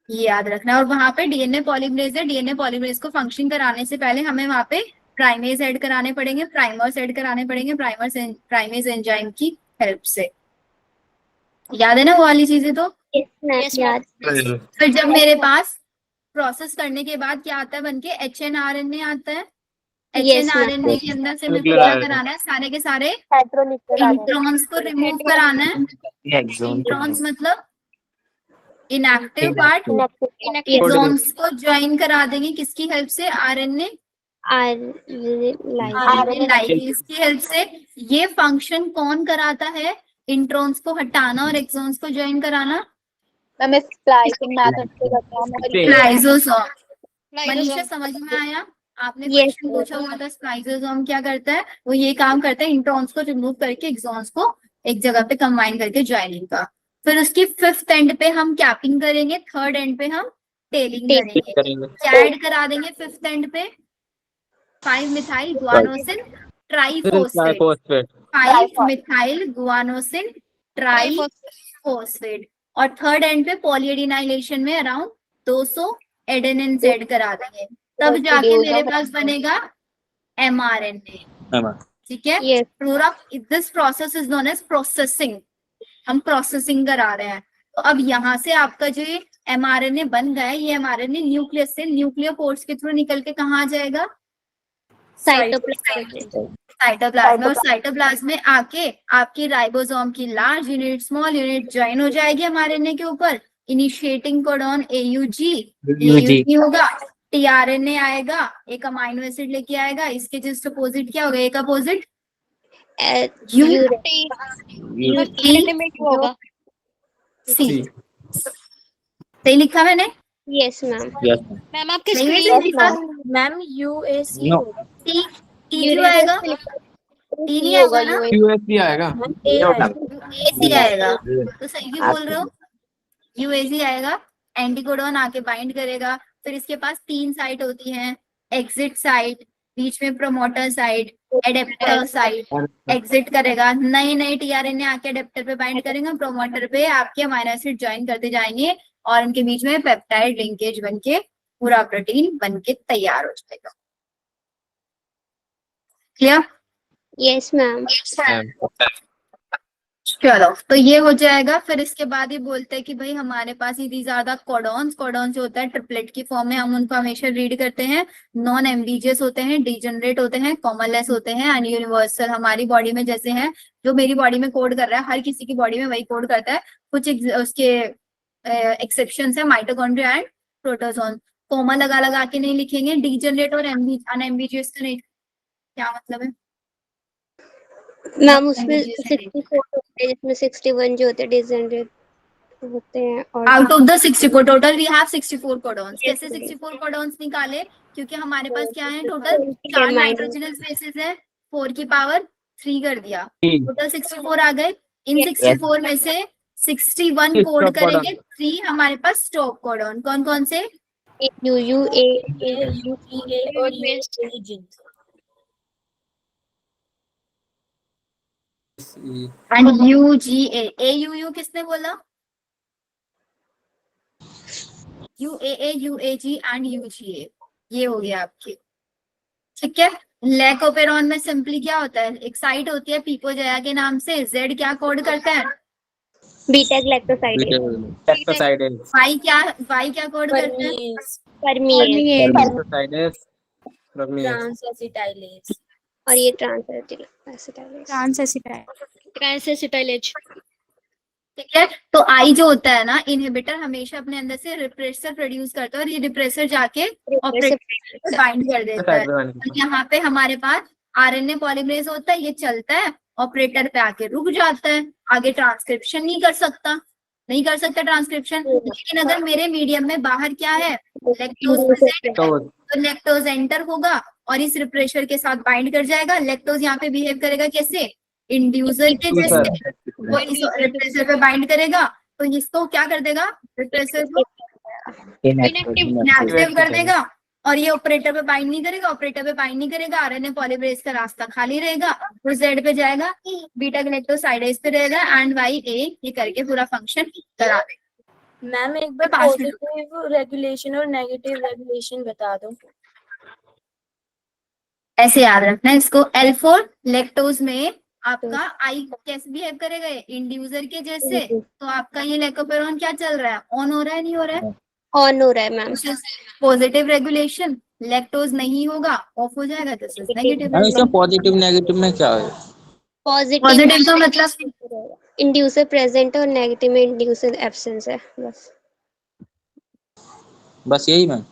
ये याद रखना। और वहां पे डीएनए पॉलीमरेज है, डीएनए पॉलीमरेज को फंक्शन कराने से पहले हमें वहां पे प्राइमेज ऐड कराने पड़ेंगे, प्राइमर्स ऐड कराने पड़ेंगे, प्राइमेज एंजाइम की हेल्प से। याद है ना वो वाली चीजें? तो फिर जब मेरे पास प्रोसेस करने के बाद क्या आता है बनके? एचएनआरएनए आता है। एचएनआरएनए के अंदर से मेरे को क्या कराना है? सारे के सारे इंट्रॉन्स को रिमूव कराना है। इंट्रॉन्स मतलब इनएक्टिव पार्ट, एक्सॉन्स को ज्वाइन करा देंगे किसकी हेल्प से? आरएनए लाइगेज की हेल्प से। ये फंक्शन कौन कराता है? इंट्रॉन्स को हटाना और एक्सॉन्स को ज्वाइन कराना। स्प्लाइज़ोसोम। मनीषा समझ में आया? आपने क्वेश्चन पूछा हुआ था स्प्लाइज़ोसोम क्या करता है? वो ये काम करता है इंट्रॉन्स को रिमूव करके एक्सॉन्स को एक जगह पे कंबाइन करके ज्वाइनिंग का। फिर उसकी फिफ्थ एंड पे हम कैपिंग करेंगे, थर्ड एंड पे हम टेलिंग करेंगे। क्या ऐड करा देंगे फिफ्थ एंड पे? 5-मिथाइल गुआनोसिन ट्राइफॉस्फेट, 5-मिथाइल गुआनोसिन ट्राइफॉस्फेट। और थर्ड एंड पे पॉलीएडिनाइलेशन में अराउंड 200 एडेनिन ऐड करा देंगे, तब जाके मेरे पास बनेगा mRNA। ठीक है, पूरा this process is known as processing. हम प्रोसेसिंग करा रहे हैं। तो अब यहाँ से आपका जो ये mRNA बन गया है, ये mRNA न्यूक्लियस से न्यूक्लियोपोर्स के थ्रू निकल के कहाँ आ जाएगा? साइटोप्लाज्म। और साइटोप्लाज्म में आके आपकी राइबोसोम की large unit small unit join हो जाएगी हमारे एनए के ऊपर। इनिशिएटिंग कोडॉन AUG होगा, टीआरएनए आएगा, एक अमाइनो एसिड लेके आएगा, इसके जस्ट अपोजिट क्या होगा? एक अपोजिट सी। सही लिखा मैंने? Yes ma'am. मैम आपके मैम UAC आएगा, टी नहीं आएगा ना? USC आएगा। AC आएगा, तो सही क्यों बोल रहे हो? UAC आएगा, एंटीकोडॉन आके बाइंड करेगा। फिर इसके पास 3 साइट होती हैं, एग्जिट साइट, बीच में promoter site, adapter site. Exit करेगा, नए टीआरएनए आके एडेप्टर पे बाइंड करेगा, प्रोमोटर पे आपके अमाइनो एसिड ज्वाइन करते जाएंगे और उनके बीच में पेप्टाइड लिंकेज बनके पूरा प्रोटीन बनके तैयार हो जाएगा। क्लियर? Yes ma'am. चलो तो ये हो जाएगा। फिर इसके बाद ये बोलते हैं कि भाई हमारे पास ही these are the codons. Codon जो होता है ट्रिपलेट की फॉर्म में, हम उनको हमेशा रीड करते हैं। नॉन एम्बिजियस होते हैं, डिजनरेट होते हैं, कॉमनलेस होते हैं एंड यूनिवर्सल। हमारी बॉडी में जैसे हैं, जो मेरी बॉडी में कोड कर रहा है, हर किसी की बॉडी में वही कोड करता है। कुछ उसके एक्सेप्शन है, माइटोकॉन्ड्रिया एंड प्रोटोजोन। कोमा लगा लगा के नहीं लिखेंगे। डिजनरेट और अनएम्बिजियस का नहीं, क्या मतलब है मैम उसमें 64 होते हैं, जिसमें 61 जो होते हैं डिजेनरेट होते हैं। और out of the 64 total we have 64 codons. कैसे 64 कोडॉन्स निकाले? क्योंकि हमारे पास क्या है, टोटल 4 नाइट्रोजनल स्पेसेस है, 4 की पावर 3 कर दिया, टोटल 64 आ गए। इन 64 में से 61 कोड करेंगे, 3 हमारे पास स्टॉप कोडॉन। कौन कौन से? यूयू ए और वेस्ट एंड यूजीए। एयूयू किसने बोला? यूएए, यूएजी एंड यूजीए। ये हो गया आपके, ठीक है। लैकोपेरॉन में सिंपली क्या होता है, एक साइट होती है पिकोजया के नाम से। जेड क्या कोड करता है? Beta glycoside. वाई क्या कोड करता है? परमीएज। ट्रांसएसिटाइलेज। और ये ट्रांसएसिटाइलेज। ट्रांसएसिटाइलेज। ठीक है। तो आई जो होता है ना, इनहिबिटर हमेशा अपने अंदर से रिप्रेसर प्रोड्यूस करता है और ये रिप्रेसर जाके ऑपरेटर बाइंड कर देता है। तो यहाँ पे हमारे पास आरएनए पॉलीमरेज होता है, ये चलता है, ऑपरेटर पे आके रुक जाता है, आगे ट्रांसक्रिप्शन नहीं कर सकता ट्रांसक्रिप्शन। लेकिन अगर मेरे मीडियम में बाहर क्या है, लैक्टोज, तो लैक्टोज एंटर होगा और इस रिप्रेसर के साथ बाइंड कर जाएगा। लैक्टोज यहाँ पे बिहेव करेगा कैसे? इंड्यूसर के जैसे, वो इस रिप्रेसर पे बाइंड करेगा, तो इसको क्या कर देगा, रिप्रेसर को इनएक्टिव कर देगा और ये ऑपरेटर पे बाइंड नहीं करेगा। आरएनए पॉलीमरेज का रास्ता खाली रहेगा, वो जेड पे जाएगा, बीटा ग्लाइकोसाइडेज पे रहेगा एंड वाई ए, ये करके पूरा फंक्शन करा देगा। मैम एक बार पॉजिटिव रेगुलेशन और नेगेटिव रेगुलेशन बता दो। ऐसे याद रखना इसको। L4 लैक्टोज में आपका आई कैसे बिहेव करेगा, इंड्यूसर के जैसे। तो आपका ये लैकोपेरॉन क्या चल रहा है, ऑन हो रहा है नहीं हो रहा है? ऑन हो रहा है मैम। पॉजिटिव रेगुलेशन, लैक्टोज नहीं होगा, ऑफ हो जाएगा। This is negative. Positive negative में क्या है? पॉजिटिव का मतलब इंड्यूसर प्रेजेंट और नेगेटिव में इंड्यूसर एब्सेंस है, बस यही मैम।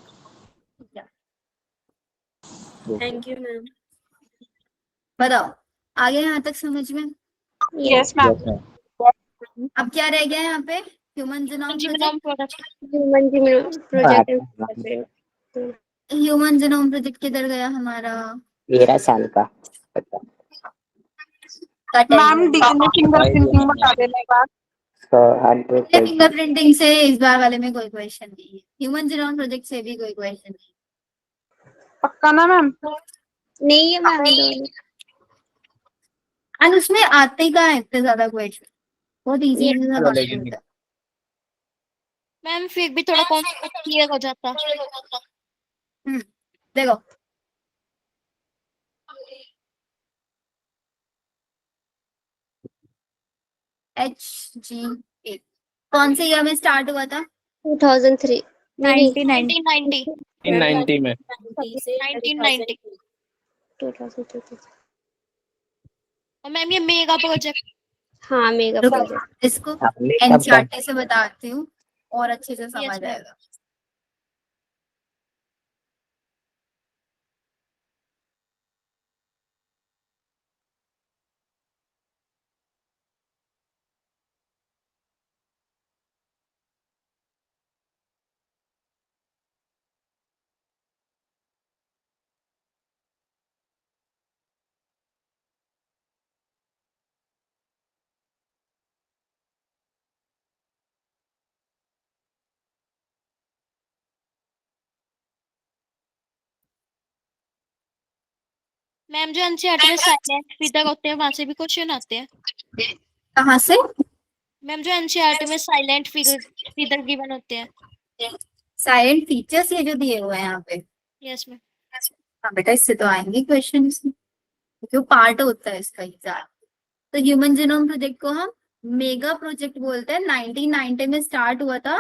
Thank you ma'am. बताओ आगे यहाँ तक समझ में? Yes ma'am. अब क्या रह गया यहाँ पे? Human genome project. Human genome project किधर गया हमारा? 13 साल का। मैम डीएनए फिंगरप्रिंटिंग बता देने के बाद। फिंगरप्रिंटिंग से इस बार वाले में कोई क्वेश्चन नहीं है, ह्यूमन जीनोम प्रोजेक्ट से भी कोई क्वेश्चन नहीं। पक्का ना मैम? नहीं है मैम। एंड उसमें आते ही कहाँ है इतने ज्यादा क्वेश्चन, बहुत इजी होता है। मैम फिर भी थोड़ा कॉन्सेप्ट क्लियर हो जाता। देखो HGA कौन से ईयर में स्टार्ट हुआ था? 2003। 1990 1990 में। 1990। 2003। और मैम ये मेगा प्रोजेक्ट। हाँ मेगा प्रोजेक्ट। इसको एनसीईआरटी से बताती हूँ और अच्छे से समझ आएगा। मैम जो एनसीईआरटी में साइलेंट फीदर होते हैं वहां से भी क्वेश्चन आते हैं। कहाँ से? मैम जो एनसीईआरटी में साइलेंट फीदर गिवन होते हैं। साइलेंट फीचर्स ये जो दिए हुए हैं यहाँ पे। Yes ma'am. हाँ बेटा इससे तो आएंगे क्वेश्चन, इसमें क्योंकि पार्ट होता है इसका एग्जाम। तो ह्यूमन जीनोम प्रोजेक्ट को हम मेगा प्रोजेक्ट बोलते हैं। 1990 में स्टार्ट हुआ था,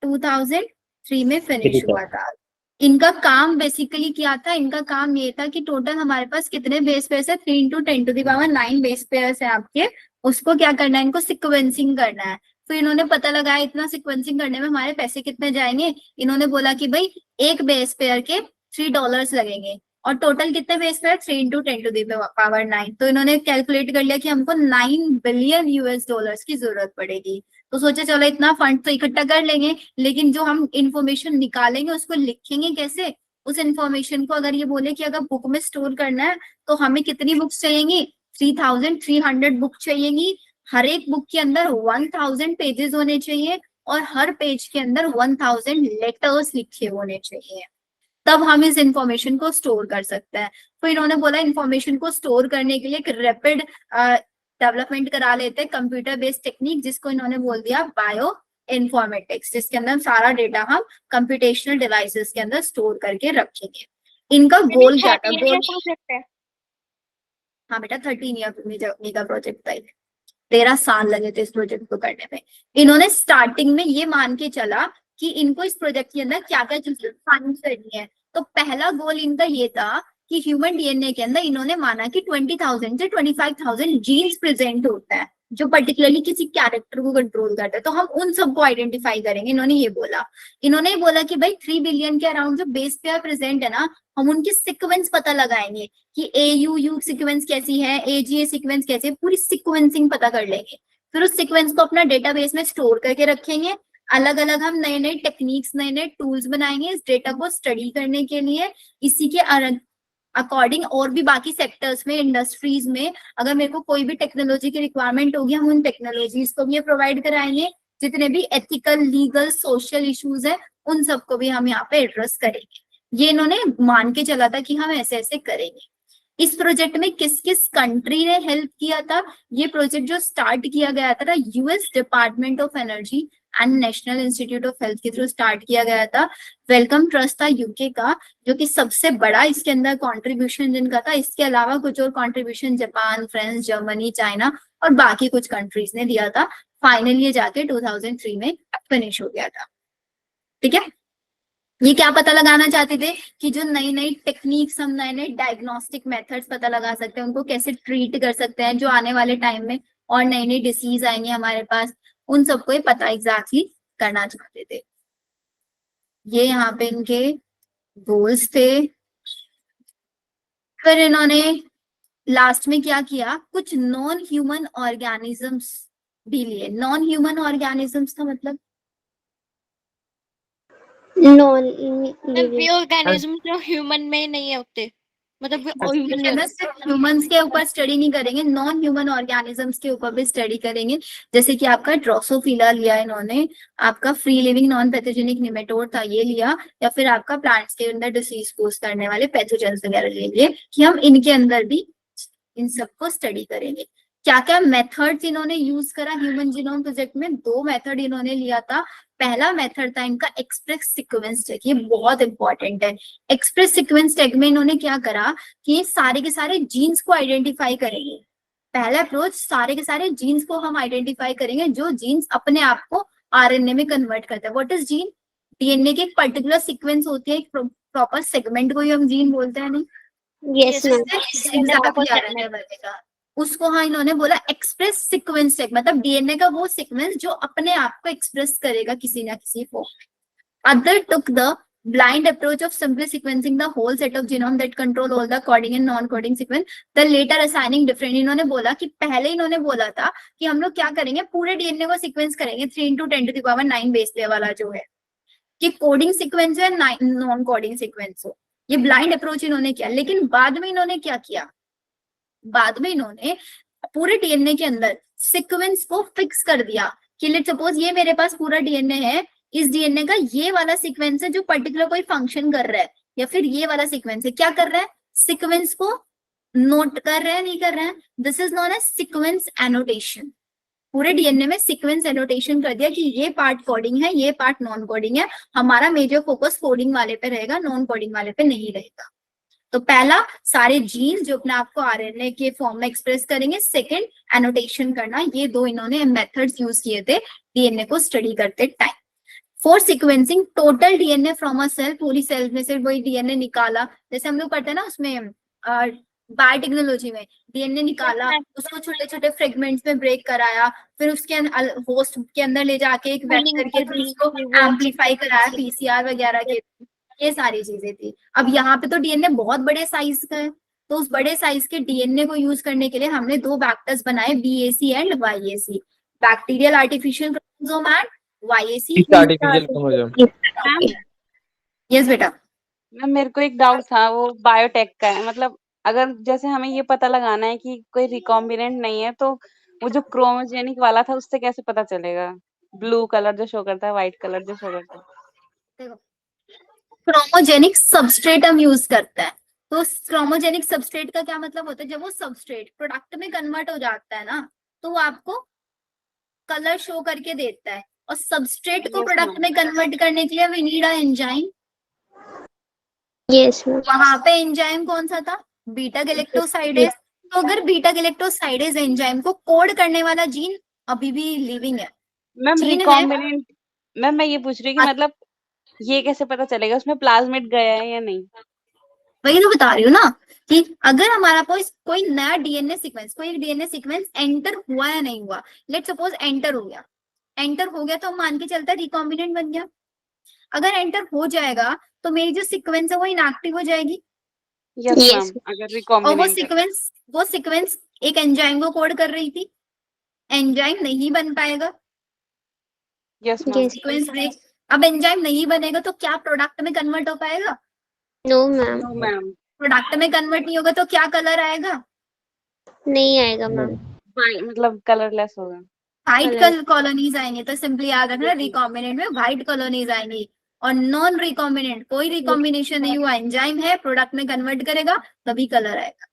2003 में फिनिश हुआ था। इनका काम बेसिकली क्या था, इनका काम ये था कि टोटल हमारे पास कितने बेस पेयर्स है, 3 × 10⁻9 बेस पेयर्स है आपके, उसको क्या करना है, इनको सिक्वेंसिंग करना है। तो इन्होंने पता लगाया इतना सिक्वेंसिंग करने में हमारे पैसे कितने जाएंगे। इन्होंने बोला कि भाई एक बेस पेयर के $3 लगेंगे, और टोटल कितने बेस पेयर, 3 × 10⁻9। तो इन्होंने कैलकुलेट कर लिया कि हमको $9 बिलियन की जरूरत पड़ेगी। तो सोचे चलो इतना फंड तो इकट्ठा कर लेंगे, लेकिन जो हम इंफॉर्मेशन निकालेंगे उसको लिखेंगे कैसे। उस इंफॉर्मेशन को अगर ये बोले कि अगर बुक में स्टोर करना है तो हमें कितनी बुक्स चाहिएगी, 3300 बुक चाहिएगी। हर एक बुक के अंदर 1000 पेजेस होने चाहिए, और हर पेज के अंदर 1000 लेटर्स लिखे होने चाहिए, तब हम इस इंफॉर्मेशन को स्टोर कर सकते हैं। तो इन्होंने बोला इंफॉर्मेशन को स्टोर करने के लिए एक रैपिड डेवलपमेंट करा लेते हैं, कंप्यूटर बेस्ड टेक्निक, जिसको इन्होंने बोल दिया बायो इन्फॉर्मेटिक्स, जिसके अंदर सारा डेटा हम कंप्यूटेशनल डिवाइसेस के अंदर स्टोर करके रखेंगे। इनका गोल क्या था, गोल, प्रोजेक्ट है। हाँ बेटा 13 ईयर मेगा प्रोजेक्ट था, 13 साल लगे थे इस प्रोजेक्ट को करने में। इन्होंने स्टार्टिंग में ये मान के चला कि इनको इस प्रोजेक्ट के अंदर क्या क्या चीजें फाइंड करनी है। तो पहला गोल इनका ये था कि ह्यूमन डीएनए के अंदर इन्होंने माना कि 20,000 से 25,000 जीन्स प्रेजेंट होता है जो पर्टिकुलरली किसी कैरेक्टर को कंट्रोल करता है, तो हम उन सबको आइडेंटिफाई करेंगे। इन्होंने ये बोला कि भाई 3 बिलियन के अराउंड जो बेस पेयर प्रेजेंट है ना, हम उनकी सीक्वेंस पता लगाएंगे कि AUU सीक्वेंस कैसी है, AGA सीक्वेंस कैसी है, पूरी सीक्वेंसिंग पता कर लेंगे। फिर उस सीक्वेंस को अपना डेटाबेस में स्टोर करके रखेंगे। अलग अलग हम नए नए टेक्निक्स, नए नए टूल्स बनाएंगे इस डेटा को स्टडी करने के लिए। इसी के अकॉर्डिंग और भी बाकी सेक्टर्स में, इंडस्ट्रीज में अगर मेरे को कोई भी टेक्नोलॉजी की रिक्वायरमेंट होगी, हम उन टेक्नोलॉजीज को भी प्रोवाइड कराएंगे। जितने भी एथिकल, लीगल, सोशल इश्यूज है, उन सबको भी हम यहाँ पे एड्रेस करेंगे। ये इन्होंने मान के चला था कि हम ऐसे ऐसे करेंगे। इस प्रोजेक्ट में किस किस कंट्री ने हेल्प किया था, ये प्रोजेक्ट जो स्टार्ट किया गया था US department of energy and national institute of health के थ्रू स्टार्ट किया गया था। वेलकम ट्रस्ट था UK का, जो कि सबसे बड़ा इसके अंदर कंट्रीब्यूशन जिनका था। इसके अलावा कुछ और contribution Japan, France, Germany, China और बाकी कुछ कंट्रीज ने दिया था। फाइनली ये जाके 2003 में फिनिश हो गया था। ठीक है, ये क्या पता लगाना चाहते थे कि जो नई नई टेक्निक्स, हम नए नए डायग्नोस्टिक मेथड्स पता लगा सकते हैं, उनको कैसे ट्रीट कर सकते हैं जो आने वाले टाइम में और नई नई डिसीज आएंगे हमारे पास, उन सबको ये पता एग्जैक्टली करना चाहते थे। ये यहाँ पे इनके गोल्स थे। फिर इन्होंने लास्ट में क्या किया, कुछ नॉन ह्यूमन ऑर्गेनिजम्स भी लिए। नॉन ह्यूमन ऑर्गेनिजम्स का मतलब नॉन वे ऑर्गेनिज्म जो ह्यूमन में नहीं होते, मतलब ह्यूमंस के ऊपर स्टडी नहीं करेंगे, नॉन ह्यूमन ऑर्गेनिजम्स के ऊपर भी स्टडी करेंगे। जैसे कि आपका ड्रोसोफिला लिया इन्होंने, आपका free living non pathogenic nematode था ये लिया, या फिर आपका प्लांट्स के अंदर डिसीज कोज करने वाले पैथोजेंस वगैरह ले लिए, कि हम इनके अंदर भी इन सबको स्टडी करेंगे। क्या क्या मेथड्स इन्होंने यूज करा ह्यूमन जीनोम प्रोजेक्ट में, 2 मेथड इन्होंने लिया था। पहला मेथड था इनका एक्सप्रेस सीक्वेंस टेक, ये बहुत इंपॉर्टेंट है। एक्सप्रेस सीक्वेंस टेक में इन्होंने क्या करा कि सारे के सारे जीन्स को आइडेंटिफाई करेंगे। पहला अप्रोच, सारे के सारे जीन्स को हम आइडेंटिफाई करेंगे जो जीन्स अपने आप को RNA में कन्वर्ट करते हैं। What is gene? DNA की एक पर्टिकुलर सीक्वेंस होती है, एक प्रॉपर सेगमेंट को ही हम जीन बोलते हैं नहीं, यस मैम, उसको हाँ इन्होंने बोला एक्सप्रेस सीक्वेंस टेक, मतलब DNA का वो सीक्वेंस जो अपने आप को एक्सप्रेस करेगा किसी ना किसी form. Other took the blind approach of simply sequencing the whole set of genome that control all the coding and non-coding sequence, the later assigning different। इन्होंने बोला कि पहले इन्होंने बोला था कि हम लोग क्या करेंगे, पूरे DNA को सीक्वेंस करेंगे 3 × 10⁻9 बेस पेयर वाला जो है, कि कोडिंग सीक्वेंस है, नॉन कोडिंग सीक्वेंस हो। ये ब्लाइंड अप्रोच इन्होंने किया। लेकिन बाद में इन्होंने क्या किया, बाद में इन्होंने पूरे DNA के अंदर सीक्वेंस को फिक्स कर दिया कि लेट्स सपोज ये मेरे पास पूरा DNA है, इस DNA का ये वाला सीक्वेंस है जो पर्टिकुलर कोई फंक्शन कर रहा है, या फिर ये वाला सीक्वेंस है, क्या कर रहा है, सीक्वेंस को नोट कर रहा है, नहीं कर रहा है। This is known as sequence annotation. पूरे DNA में सीक्वेंस एनोटेशन कर दिया कि ये पार्ट कोडिंग है, ये पार्ट नॉन कोडिंग है। हमारा मेजर फोकस कोडिंग वाले पे रहेगा, नॉन कोडिंग वाले पे नहीं रहेगा। तो पहला, सारे जीन्स जो अपने आप को आरएनए के फॉर्म में एक्सप्रेस करेंगे। सेकंड, एनोटेशन करना। ये दो इन्होंने मेथड्स यूज किए थे डीएनए को स्टडी करते time. For sequencing total DNA from a cell, पूरी सेल में से वही डीएनए निकाला, जैसे हम लोग पढ़ते हैं ना उसमें बायोटेक्नोलॉजी में, डीएनए निकाला, उसको छोटे छोटे फ्रेगमेंट्स में ब्रेक कराया, फिर उसके होस्ट के अंदर ले जाके एक वेक्टर के थ्रू उसको एम्पलीफाई कराया पीसीआर वगैरह के, ये सारी चीजें थी। अब यहाँ पे तो डीएनए बहुत बड़े साइज का है, तो उस बड़े साइज के डीएनए को यूज करने के लिए हमने दो वेक्टर्स बनाए, BAC and YAC, bacterial artificial chromosome and YAC artificial chromosome. Yes बेटा। मैम मेरे को एक डाउट था, वो बायोटेक का है, मतलब अगर जैसे हमें ये पता लगाना है कि कोई रिकॉम्बिनेंट नहीं है, तो वो जो क्रोमोजेनिक वाला था उससे कैसे पता चलेगा? ब्लू कलर जो शो करता है, व्हाइट कलर जो शो करता है। देखो, क्रोमोजेनिक सबस्ट्रेट हम यूज करते हैं, तो क्रोमोजेनिक सबस्ट्रेट का क्या मतलब होता है? जब वो सबस्ट्रेट प्रोडक्ट में कन्वर्ट हो जाता है ना, तो वो आपको कलर शो करके देता है, और सबस्ट्रेट को Yes, प्रोडक्ट ma'am. में कन्वर्ट करने के लिए we need a enzyme. Yes ma'am. वहां पे एंजाइम कौन सा था? Beta galactosidase. तो अगर बीटा गैलेक्टोसाइडेज एंजाइम को कोड करने वाला जीन अभी भी लिविंग है, मैम जीन है, रिकॉम्बिनेंट, मैम मैं ये पूछ रही हूँ कि मतलब ये कैसे पता चलेगा उसमें प्लाज्मिड गया है या नहीं? वही तो बता रही हूँ ना, कि अगर हमारा कोई नया डीएनए सीक्वेंस, कोई डीएनए सीक्वेंस एंटर हुआ या नहीं हुआ, लेट सपोज एंटर हो गया, एंटर हो गया तो हम मान के चलते हैं रिकॉम्बिनेंट बन गया। अगर एंटर हो जाएगा तो मेरी जो सीक्वेंस है वो इनएक्टिव हो जाएगी, यस Yes. मैम, अगर और रिकॉम्बिनेंट वो सीक्वेंस एक एंजाइम को कोड कर रही थी, एंजाइम नहीं बन पाएगा, yes ma'am, Yes. Sequence break. अब एंजाइम नहीं बनेगा तो क्या प्रोडक्ट में कन्वर्ट हो पाएगा? No ma'am, no ma'am, product में कन्वर्ट नहीं होगा तो क्या कलर आएगा? नहीं आएगा मैम। मतलब कलरलेस होगा। व्हाइट कॉलोनीज आएंगे, तो सिंपली याद रखना रिकॉम्बिनेंट में व्हाइट कॉलोनीज आएंगी, और नॉन रिकॉम्बिनेंट कोई रिकॉम्बिनेशन नहीं हुआ, एंजाइम है, प्रोडक्ट में कन्वर्ट करेगा, तभी कलर आएगा।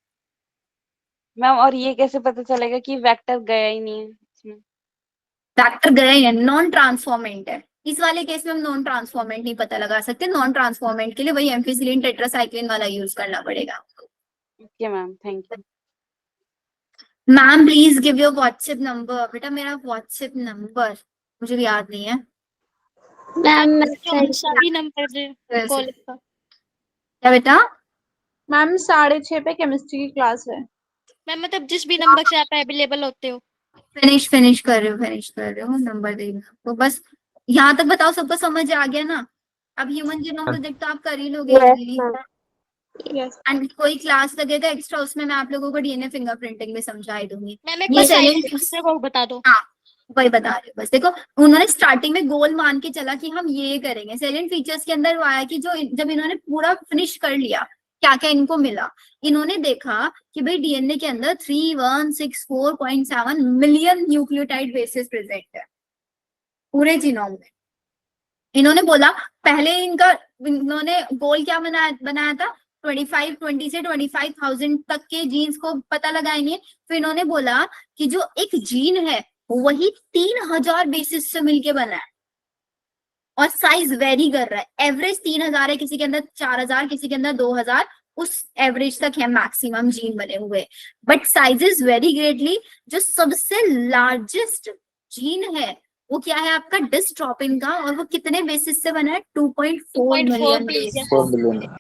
मैम और ये कैसे पता चलेगा कि वेक्टर गया ही नहीं है इसमें? फैक्टर गए हैं, नॉन ट्रांसफॉर्मेंट है। इस वाले केस में हम नॉन ट्रांसफॉर्मेंट नहीं पता लगा सकते, नॉन ट्रांसफॉर्मेंट के लिए वही एम्फिसिलिन टेट्रासाइक्लिन वाला यूज करना पड़ेगा। Okay ma'am, thank you. Ma'am please give your WhatsApp number. बेटा मेरा व्हाट्सएप नंबर मुझे भी याद नहीं है। मैम सभी नंबर दे कॉलेज का। क्या बेटा? मैम 6:30 पे केमिस्ट्री की क्लास है। मैम मतलब जिस भी नंबर से आप अवेलेबल होते हो। फिनिश कर रहे हो नंबर देना तो बस। यहाँ तक बताओ, सबको समझ आ गया ना? अब ह्यूमन जीनोम प्रोजेक्ट तो आप कर ही लोगे easily। यस एंड कोई क्लास लगेगा एक्स्ट्रा, उसमें मैं आप लोगों को डीएनए फिंगरप्रिंटिंग में समझा ही दूंगी। मैम एक ये बार साइलेंट साइलेंट को बता दो। हाँ वही बता रही हूँ। बस देखो, उन्होंने स्टार्टिंग में गोल मान के चला कि हम ये करेंगे। सेलेंट फीचर्स के अंदर वो आया कि जो जब इन्होंने पूरा फिनिश कर लिया, क्या क्या इनको मिला, इन्होंने देखा कि भाई डीएनए के अंदर 3164.7 मिलियन न्यूक्लियोटाइड बेसेस प्रेजेंट है पूरे जीनोम में। इन्होंने बोला, पहले इन्होंने गोल क्या बनाया था, 20 से 25,000 तक के जीन्स को पता लगाएंगे। फिर इन्होंने बोला कि जो एक जीन है वही 3000 बेसिस से मिलके बना है, और साइज वेरी कर रहा है। एवरेज 3000 है, किसी के अंदर 4000, किसी के अंदर 2000, उस एवरेज तक है मैक्सिमम जीन बने हुए। But sizes very greatly. जो सबसे लार्जेस्ट जीन है वो क्या है आपका, डिस्ट्रोफिन का, और वो कितने बेसिस से बना है, 2.4 मिलियन बेसिस, 4 बिलियन।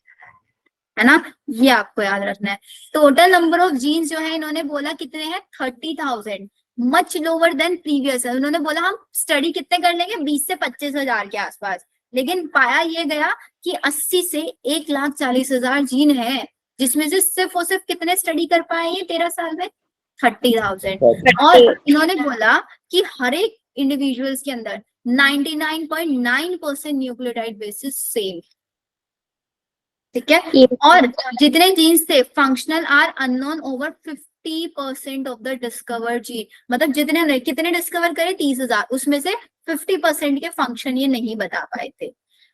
है ना? ये आपको याद रखना है। टोटल नंबर ऑफ जीन्स जो है इन्होंने बोला कितने हैं, 30,000, मच लोअर देन प्रीवियस है। उन्होंने बोला हम स्टडी कितने कर लेंगे, 20 से 25,000 के आसपास, लेकिन पाया ये गया कि 80 से 1,40,000 जीन है, जिसमें से सिर्फ और सिर्फ कितने स्टडी कर पाए ये 13 साल में, 30,000। और इन्होंने बोला कि हर एक इंडिविजुअल्स के अंदर 99.9% न्यूक्लियोटाइड बेसिस सेम, ठीक है। और जितने जीन्स थे functional are unknown over 50% of the discovered gene. मतलब कितने डिस्कवर करे, 30,000, उसमें से 50% के फंक्शन ये नहीं बता पाए थे।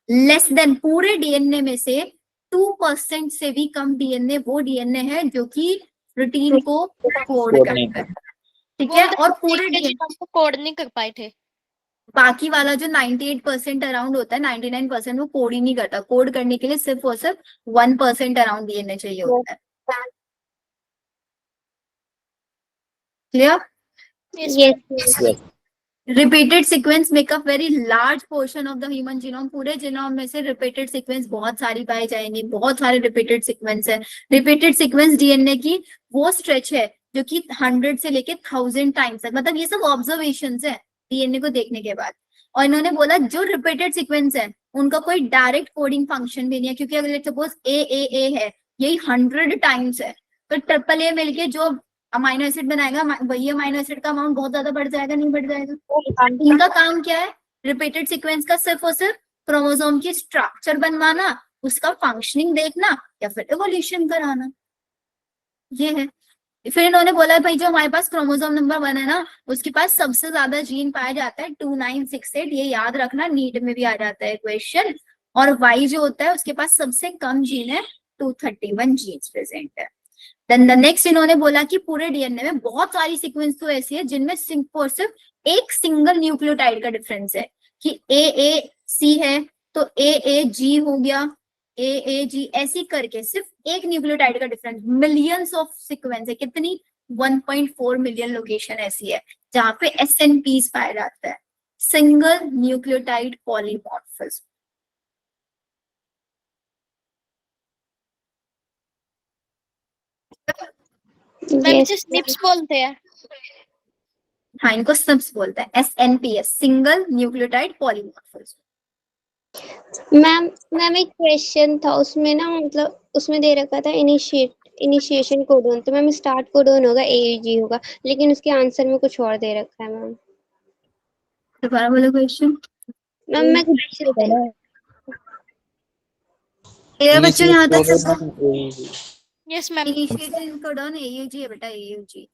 लेस देन, पूरे डीएनए में से 2% से भी कम डीएनए वो डीएनए है जो कि प्रोटीन को कोड करता है, ठीक है। और पूरे डीएनए को कोड नहीं कर पाए थे। बाकी वाला जो 98% अराउंड होता है, 99% वो कोड ही नहीं करता। कोड करने के लिए सिर्फ और सिर्फ 1% अराउंड डीएनए चाहिए होता है। Clear? Yes, Yes, ma'am. yes. Repeated sequence make up very large portion of the human genome. पूरे जीनोम में से रिपीटेड सीक्वेंस बहुत सारी पाई जाएंगी, बहुत सारे रिपीटेड सीक्वेंस है। रिपीटेड सीक्वेंस डीएनए की वो स्ट्रेच है जो कि 100 से लेके 1000 टाइम्स है। मतलब ये सब ऑब्जर्वेशंस है डीएनए को देखने के बाद। और इन्होंने बोला जो रिपीटेड सीक्वेंस है उनका कोई डायरेक्ट कोडिंग फंक्शन भी नहीं है, क्योंकि अगर सपोज ए है, यही 100 टाइम्स है, तो ट्रिपल ए मिलके जो अमाइनो एसिड बनाएगा, वही अमाइनो एसिड का अमाउंट बहुत ज्यादा बढ़ जाएगा, नहीं बढ़ जाएगा? इनका काम क्या है? रिपीटेड सीक्वेंस का सिर्फ और सिर्फ क्रोमोसोम की स्ट्रक्चर बनवाना, उसका फंक्शनिंग देखना या फिर एवोल्यूशन कराना, ये है। फिर इन्होंने बोला भाई जो हमारे पास क्रोमोसोम नंबर 1 है ना, उसके पास सबसे ज्यादा जीन पाया जाता है 2968, ये याद रखना, नीट में भी आ जाता है क्वेश्चन। और वाई जो होता है उसके पास सबसे कम जीन है, 231 जीन्स प्रेजेंट है। देन द नेक्स्ट इन्होंने बोला कि पूरे डीएनए में बहुत सारी सीक्वेंस तो ऐसी है जिनमें सिर्फ और सिर्फ एक सिंगल न्यूक्लियोटाइड का डिफरेंस है, कि AAC है तो AAG हो गया, AAG ऐसी करके सिर्फ एक न्यूक्लियोटाइड का डिफरेंस। मिलियंस ऑफ सीक्वेंस है, कितनी? 1.4 मिलियन लोकेशन ऐसी है जहां पे SNPs पाया जाता है, single nucleotide polymorphism. Ma'am Yes. इसे स्निप्स बोलते हैं। हाँ, इनको SNPs बोलते हैं, SNPs, single nucleotide polymorphism. Ma'am एक क्वेश्चन था उसमें ना, मतलब उसमें दे रखा था इनिशिएशन कोडोन, तो मैम स्टार्ट कोडोन होगा, AUG होगा, लेकिन उसके आंसर में कुछ और दे रखा है मैम। दोबारा बोलो क्वेश्चन। मैम मैं क्वेश्चन क्लियर बच्चों यहाँ तक सबको? Yes ma'am. Initiation codon AUG है बेटा, AUG।